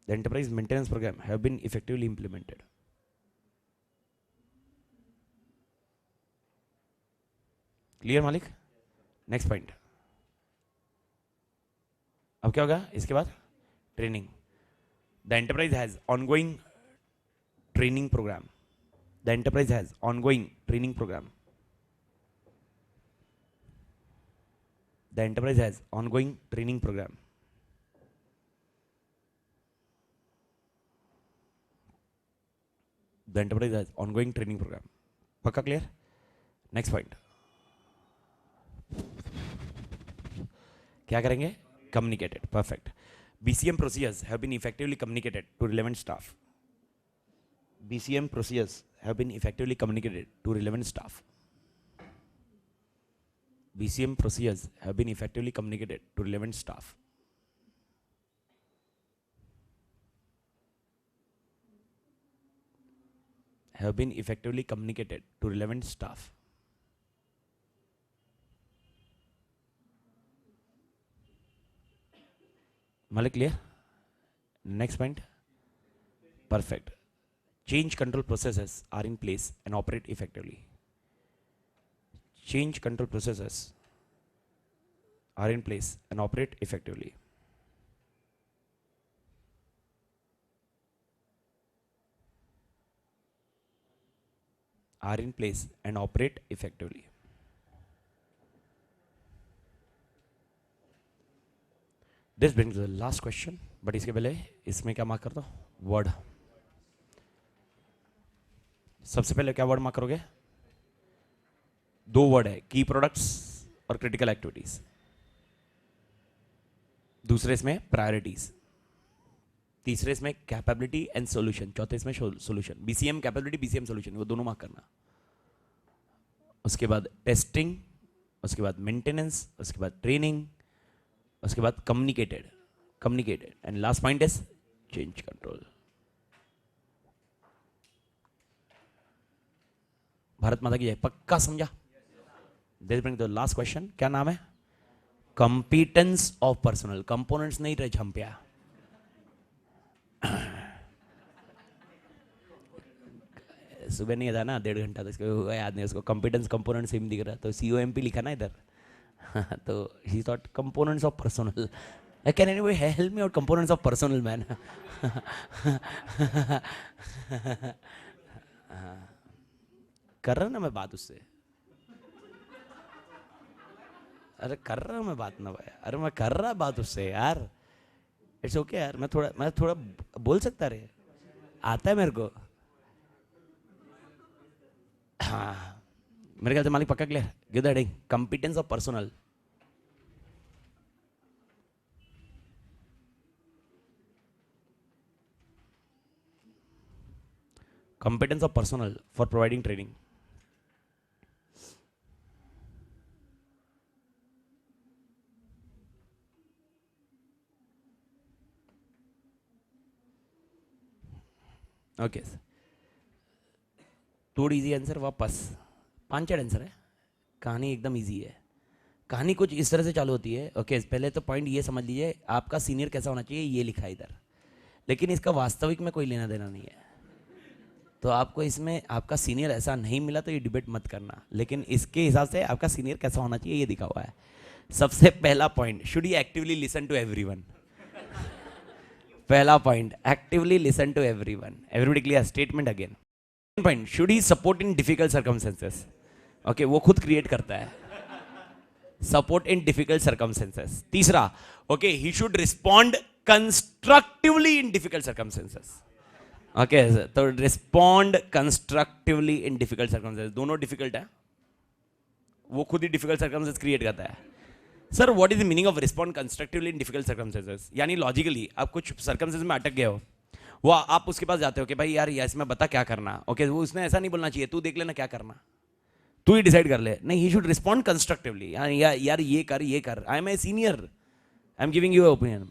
The enterprise maintenance program have been effectively implemented. Clear, Malik? Next point. अब क्या होगा इसके बाद? Training. The enterprise has ongoing training program. The enterprise has ongoing training program. The enterprise has ongoing training program. The enterprise has ongoing training program. पक्का clear? Next point. क्या करेंगे? Communicated. Perfect. BCM procedures have been effectively communicated to relevant staff. BCM procedures have been effectively communicated to relevant staff. BCM procedures have been effectively communicated to relevant staff. Have been effectively communicated to relevant staff. Malik, clear? Next point. Perfect. Change control processes are in place and operate effectively. Change control processes are in place and operate effectively. Are in place and operate effectively. This brings the last question, but इसके पहले इसमें क्या मार्क कर दो? वर्ड. सबसे पहले क्या वर्ड मार्क करोगे? 2 वर्ड है, की प्रोडक्ट्स और क्रिटिकल एक्टिविटीज. दूसरे इसमें प्रायोरिटीज. तीसरे इसमें कैपेबिलिटी एंड सॉल्यूशन. चौथे इसमें solution. BCM capability, BCM solution, वो दोनों मार्क करना. उसके बाद टेस्टिंग, उसके बाद मेंटेनेंस, उसके बाद ट्रेनिंग, उसके बाद communicated and last point is change control. Bharat Mata की जय. पक्का समझा? This bring the last question. क्या नाम है? कंपीटेंस ऑफ पर्सनल. कंपोनेंट्स नहीं रहे झंपिया. सुबह नहीं था ना, 1.5 घंटा तक तो याद नहीं उसको. कंपीटेंस कंपोनेंट सेम दिख रहा, तो COMP लिखा ना इधर. तो ही thought components of personal. Can anybody help me out? Components of personal man. कर रहा ना मैं बात उससे. अरे कर रहा मैं बात ना भाई. अरे मैं कर रहा बात उससे यार. इट्स ओके यार. मैं थोड़ा बोल सकता रे. आता है मेरे को. हाँ, मेरे ख्याल से मालिक पक्का clear. Give the heading कंपीटेंस of personal. Competence of personnel for providing training. Okay. थोड़ी इजी आंसर वापस, 5 आंसर है। कहानी एकदम इजी है। कहानी कुछ इस तरह से चालू होती है। ओके पहले तो पॉइंट ये समझ लीजिए, आपका सीनियर कैसा होना चाहिए ये लिखा है इधर, लेकिन इसका वास्तविक में कोई लेना देना नहीं है। तो आपको इसमें आपका सीनियर ऐसा नहीं मिला तो ये डिबेट मत करना, लेकिन इसके हिसाब से आपका सीनियर कैसा होना चाहिए ये दिखा हुआ है। सबसे पहला point, should he actively listen to everyone. पहला point, actively listen to everyone. Everybody clear? Statement again. Point, should he support in difficult circumstances. Okay वो खुद क्रिएट करता है, सपोर्ट इन डिफिकल्ट सर्कमस्टेंसेस। तीसरा, okay he should respond constructively in difficult circumstances. Okay तो respond constructively in difficult circumstances. दोनों डिफिकल्ट है, वो खुद ही डिफिकल्ट सर्कमस्टेंसेस क्रिएट करता है। Sir what is the meaning of respond constructively in difficult circumstances? यानी लॉजिकली आप कुछ सर्कमस्टेंसेस में अटक गए हो, वो आप उसके पास जाते हो कि भाई यार इसमें बता क्या करना। ओके वो उसने ऐसा नहीं बोलना चाहिए तू देख लेना क्या करना, तू ही डिसाइड कर ले। नहीं, ही शुड रिस्पॉन्ड कंस्ट्रक्टिवली। यार ये कर, I am a senior, I am giving you opinion.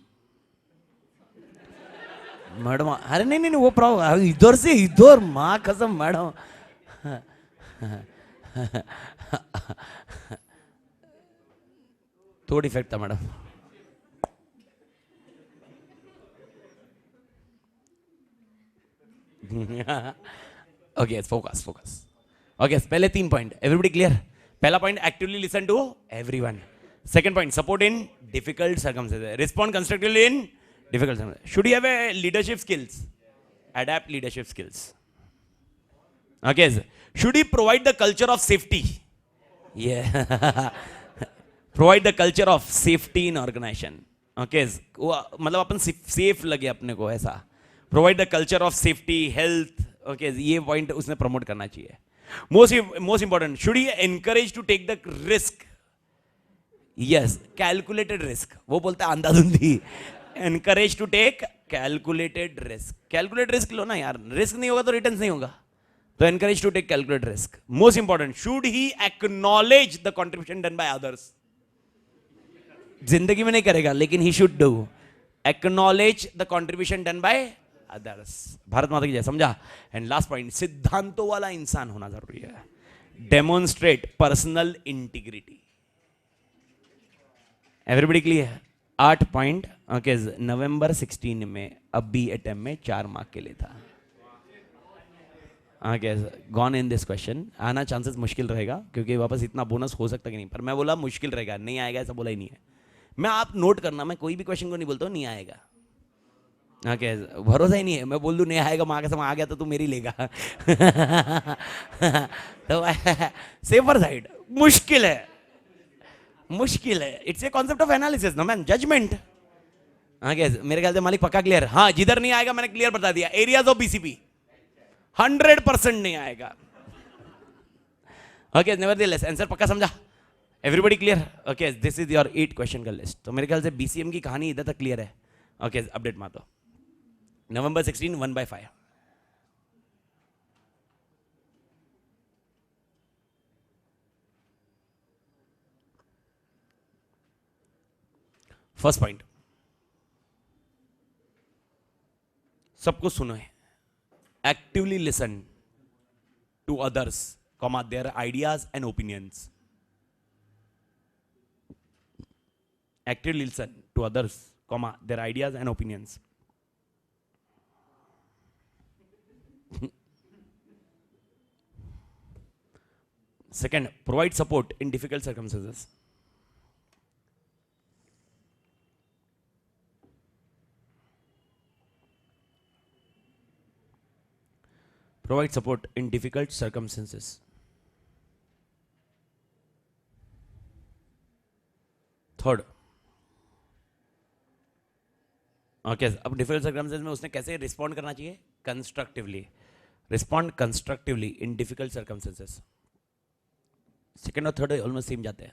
Madam अरे नहीं वो प्रॉब्लम इधर से इधर, माँ कसम मैडम। थोड़ा इफेक्ट था मैडम। Okay focus. ओके पहले 3 पॉइंट, एवरीबॉडी क्लियर? पहला point, actively listen to everyone. Second point, support in difficult circumstances, respond constructively in difficult circumstances. Should he have a leadership skills, adapt leadership skills. Okay should he provide the culture of safety, ये provide the culture of safety in organisation. Okay मतलब अपन सेफ लगे अपने को, ऐसा provide the culture of safety health. Okay ये पॉइंट उसने प्रमोट करना चाहिए। Most important, should he encourage to take the risk, yes calculated risk. वो बोलता है अंधाधुंधी, encourage to take calculated risk. Calculated risk लो ना यार, रिस्क नहीं होगा तो रिटर्न नहीं होगा, तो encourage to take calculated risk. Most important, should he acknowledge the contribution done by others. जिंदगी में नहीं करेगा लेकिन he should do acknowledge the contribution done by others. Bharat Mata की जय, समझा? एंड लास्ट पॉइंट, सिद्धांतों वाला इंसान होना जरूरी है। Demonstrate personal integrity. Everybody clear? 8 point. Okay नवंबर 16 में अभी अटेम्प्ट में 4 मार्क के लिए था। Okay gone in this question. आना चांसेस मुश्किल रहेगा क्योंकि वापस इतना बोनस हो सकता कि नहीं, पर मैं बोला मुश्किल रहेगा, नहीं आएगा ऐसा बोला ही नहीं है। मैं आप नोट करना, मैं कोई भी क्वेश्चन को नहीं बोलता हूँ नहीं आएगा। ओके भरोसा ही नहीं है, मैं बोल दूँ नहीं आएगा, माँ के समय आ गया तो तू मेरी लेगा। तो सेफर साइड, मुश्किल है। It's a concept of analysis ना मैन, जजमेंट। ओके मेरे ख्याल से मालिक पक्का क्लियर? हाँ जिधर नहीं आएगा मैंने क्लियर बता दिया, एरियाज ऑफ बीसीपी 100% नहीं आएगा। ओके नेवरदलेस आंसर पक्का समझा? Everybody clear? Okay this is your 8 question का लिस्ट। तो मेरे ख्याल से बीसीएम की कहानी इधर तक क्लियर है। ओके अपडेट मार दो। नवंबर 16 1/5। फर्स्ट पॉइंट, सब कुछ सुनो है। Actively listen to others, comma their ideas and opinions. Actively listen to others, comma their ideas and opinions. Second, provide support in difficult circumstances. Provide support in difficult circumstances. Third, okay अब डिफिकल्ट सर्कमस्टेंसेस में उसने कैसे रिस्पॉन्ड करना चाहिए? Constructively. Respond constructively in difficult circumstances. Second और थर्ड ऑलमोस्ट सेम जाते हैं।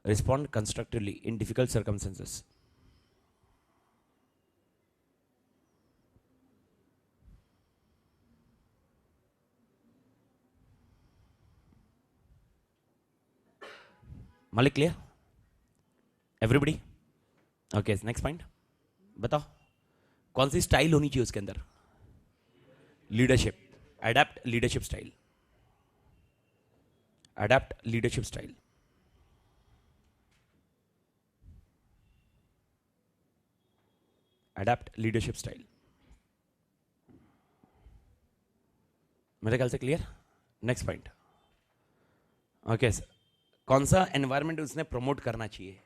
Respond constructively in difficult circumstances. मालिक clear? Everybody? Okay next point बताओ, कौन सी स्टाइल होनी चाहिए उसके अंदर? Leadership. Adapt leadership style. Adapt leadership style. Adapt leadership style. मेरे ख्याल से clear. Next point. Okay sir. कौन सा एनवायरमेंट उसने प्रमोट करना चाहिए?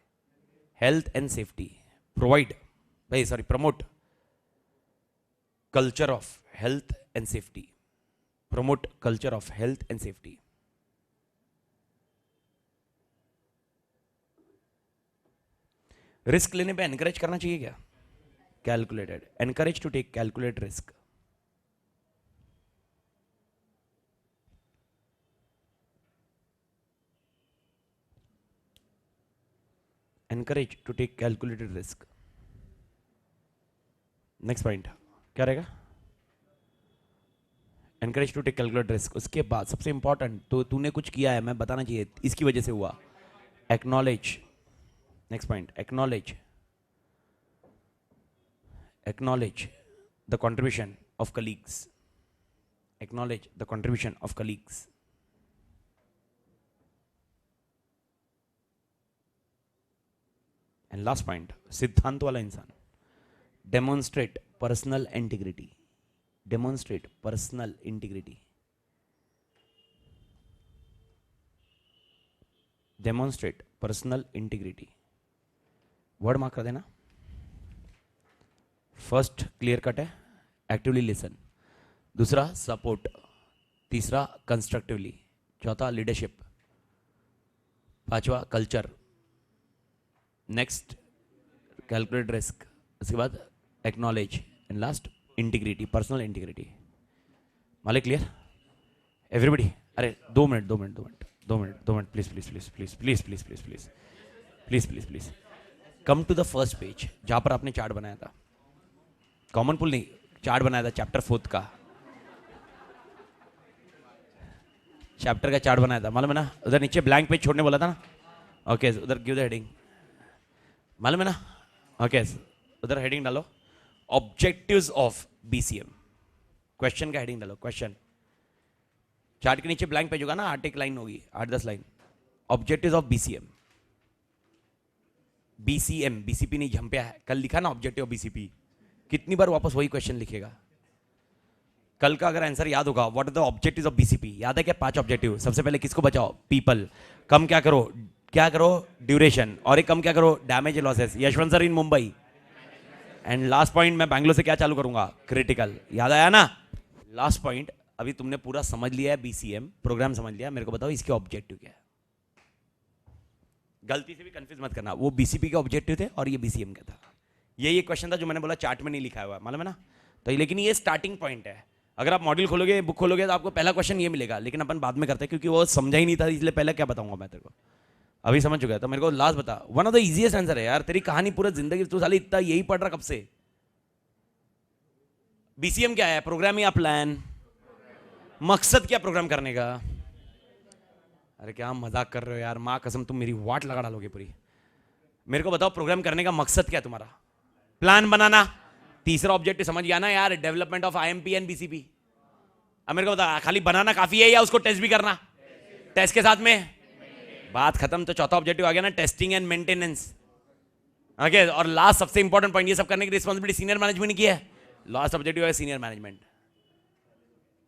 Health and safety. प्रोवाइड, भाई sorry, promote culture of health and safety. Promote culture of health and safety. Risk लेने पे एनकरेज करना चाहिए क्या? Calculated. Encourage to take calculated risk. Encourage to take calculated risk. Next point क्या रहेगा? Encourage to take calculated risk. उसके बाद सबसे इंपॉर्टेंट, तो तूने कुछ किया है, मैं बताना चाहिए इसकी वजह से हुआ. Acknowledge. Next point, acknowledge. Acknowledge the contribution of colleagues. Acknowledge the contribution of colleagues. And last point, सिद्धांत वाला इंसान. Demonstrate personal integrity. Demonstrate personal integrity. Demonstrate personal integrity. Word mark कर देना. फर्स्ट क्लियर कट है, एक्टिवली लिसन. दूसरा सपोर्ट. तीसरा कंस्ट्रक्टिवली. चौथा लीडरशिप. पांचवा कल्चर. Next calculate risk. उसके बाद acknowledge. And last integrity, personal integrity. मालिक क्लियर? एवरीबडी. अरे 2 minute please please please please please please please please please please please come to the first page जहां पर आपने चार्ट बनाया था. कॉमन पुल नहीं, चार्ट बनाया था चैप्टर 4 का. चैप्टर का चार्ट बनाया था, मालूम है ना? उधर नीचे ब्लैंक पेज छोड़ने बोला था ना. ओके, उधर गिव द हेडिंग. मालूम है ना? ओके, उधर हेडिंग डालो, ऑब्जेक्टिव्स ऑफ बीसीएम. क्वेश्चन का हेडिंग डालो, क्वेश्चन. चार्ट के नीचे ब्लैंक पेज होगा ना, 8 लाइन होगी, 8-10 line. Objectives of BCM. BCM, BCP नहीं झंपिया है. कल लिखा ना ऑब्जेक्टिव ऑफ बीसीपी. कितनी बार वापस वही क्वेश्चन लिखेगा? कल का अगर आंसर याद होगा, what are the objectives of BCP, याद है क्या? 5 ऑब्जेक्टिव. सबसे पहले किसको बचाओ? पीपल. कम क्या करो? ड्यूरेशन. और एक कम क्या करो? Damage losses. Yashwant sir in Mumbai. And last point मैं बैंगलोर से क्या चालू करूंगा? क्रिटिकल. याद आया ना? Last point. अभी तुमने पूरा समझ लिया है बीसीएम प्रोग्राम, समझ लिया. मेरे को बताओ इसके ऑब्जेक्टिव क्या है? गलती से भी कंफ्यूज मत करना, वो बीसीपी के ऑब्जेक्टिव थे और ये बीसीएम का था. ये क्वेश्चन था जो मैंने बोला चार्ट में नहीं लिखा हुआ, मालूम है ना? तो लेकिन ये स्टार्टिंग पॉइंट है. अगर आप मॉड्यूल खोलोगे, बुक खोलोगे, तो आपको पहला क्वेश्चन ये मिलेगा. लेकिन अपन बाद में करते हैं क्योंकि वो समझा ही नहीं था, इसलिए पहले क्या बताऊंगा मैं तेरे को. अभी समझ चुका है तो मेरे को लास्ट बता. One of the easiest answer है यार. तेरी कहानी पूरा जिंदगी तू साली इतना यही पढ़ रहा कब से. बीसीएम क्या है? प्रोग्राम या प्लान? मकसद क्या प्रोग्राम करने का? अरे क्या मजाक कर रहे हो यार, माँ कसम तुम मेरी वाट लगा डालोगे पूरी. मेरे को बताओ प्रोग्राम करने का मकसद क्या तुम्हारा? प्लान बनाना. तीसरा ऑब्जेक्टिव समझ गया ना यार, development of IMP and BCP. अब मेरे को बता, खाली बनाना काफी है या उसको टेस्ट भी करना? टेस्ट के साथ में बात खत्म. तो चौथा ऑब्जेक्टिव आ गया ना, टेस्टिंग एंड मेंटेनेंस. ओके, और लास्ट सबसे इंपॉर्टेंट पॉइंट, ये सब करने की रिस्पॉन्सिबिलिटी सीनियर मैनेजमेंट की है. लास्ट ऑब्जेक्टिव है सीनियर मैनेजमेंट.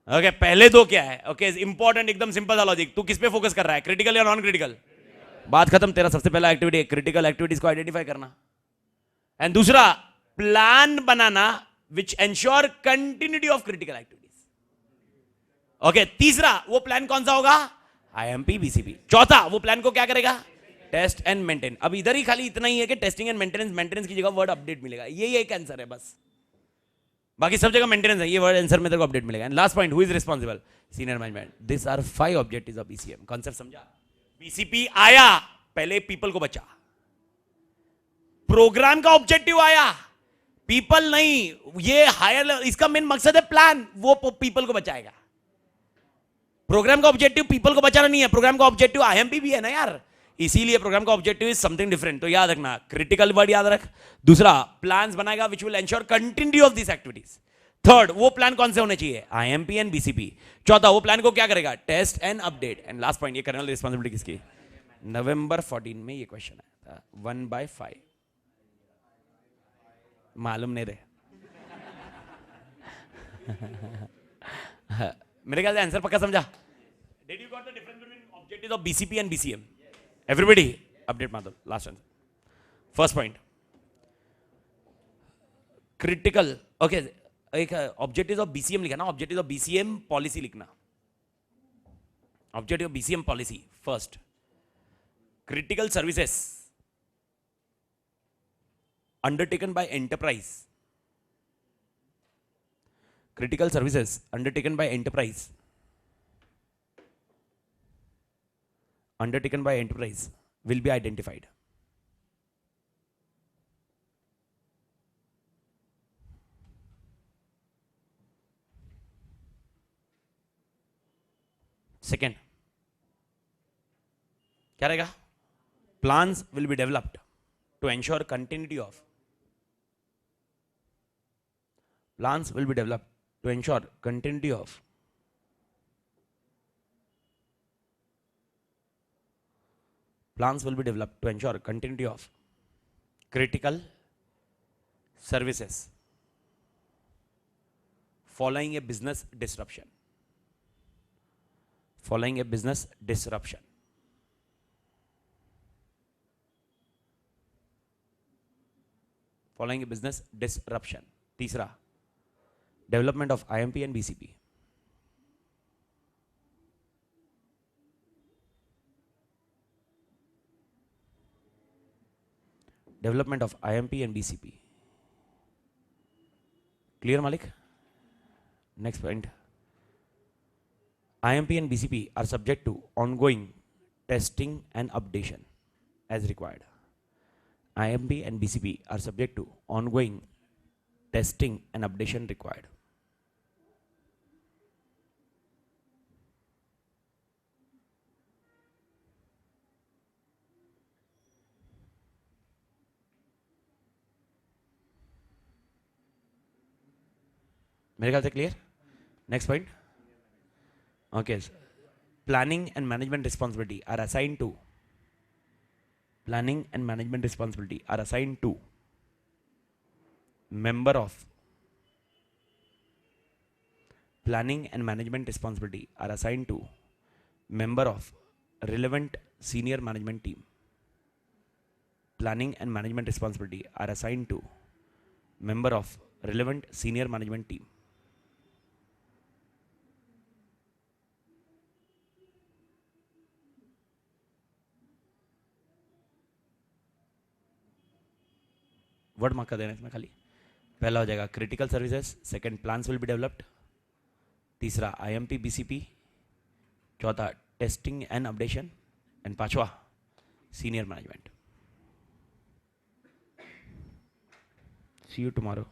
ओके, पहले दो क्या है? ओके, इंपॉर्टेंट, एकदम सिंपल सा लॉजिक. तू किस पे फोकस कर रहा है, क्रिटिकल या नॉन क्रिटिकल? बात खत्म. तेरा सबसे पहला एक्टिविटी क्रिटिकल एक्टिविटीज को आइडेंटिफाई करना. एंड दूसरा प्लान बनाना which ensure continuity of critical activities. Okay, तीसरा वो प्लान कौन सा होगा? IMP BCP. चौथा वो प्लान को क्या करेगा? Test and maintain. अब इधर ही खाली इतना ही है कि टेस्टिंग एंड मेंटेनेंस, मेंटेनेंस की जगह वर्ड अपडेट मिलेगा. यही एक आंसर है बस, बाकी सब जगह मेंटेनेंस है. ये वर्ड आंसर में तेरे को अपडेट मिलेगा. And last point, who is responsible? Senior management. This are 5 objectives of BCM. Concept समझा? बीसीपी आया, पहले पीपल को बचा. प्रोग्राम का ऑब्जेक्टिव आया, पीपल नहीं. ये हायर, इसका मेन मकसद है प्लान, वो पीपल को बचाएगा. प्रोग्राम का ऑब्जेक्टिव पीपल को बचाना नहीं है, प्रोग्राम का ऑब्जेक्टिव आईएमपी भी है ना यार. इसीलिए प्रोग्राम का ऑब्जेक्टिव इज समथिंग डिफरेंट. तो याद रखना, क्रिटिकल वर्ड याद रख. दूसरा, प्लान्स बनाएगा which will ensure continuity of this activities. Third, वो प्लान कौन से होने चाहिए? IMP and BCP. चौथा, वो प्लान को क्या करेगा? Test and update. And last point, ये करने वाली रिस्पॉन्सिबिलिटी किसकी? नवंबर 14 में ये क्वेश्चन आया था, 1/5। मालूम नहीं रहे। मेरे ख्याल से आंसर पक्का समझा। Did you got the difference between objectives of BCP and BCM? Everybody update मार दो। Last answer, first point, critical. Okay, एक ऑब्जेक्टिव ऑफ बीसीएम लिखा ना, ऑब्जेक्टिव ऑफ बीसीएम पॉलिसी लिखना। Objective of BCM policy, first, critical services undertaken by enterprise, critical services undertaken by enterprise, undertaken by enterprise will be identified. Second, क्या रहेगा? Plans will be developed to ensure continuity of. Plans will be developed to ensure continuity of. Plans will be developed to ensure continuity of critical services following a business disruption. Following a business disruption. Following a business disruption. तीसरा, development of IMP and BCP. Development of IMP and BCP. Clear, Malik? Next point. IMP and BCP are subject to ongoing testing and updation as required. IMP and BCP are subject to ongoing testing and updation required. मेरे ख्याल से clear. Next point, okay, planning and management responsibility are assigned to, planning and management responsibility are assigned to member of, planning and management responsibility are assigned to member of relevant senior management team. Planning and management responsibility are assigned to member of relevant senior management team. Word mark कर देना इसमें खाली। पहला हो जाएगा critical services, second plans will be developed, तीसरा आईएमपी बीसीपी, चौथा टेस्टिंग एंड अपडेशन, एंड पांचवा senior management. See you tomorrow.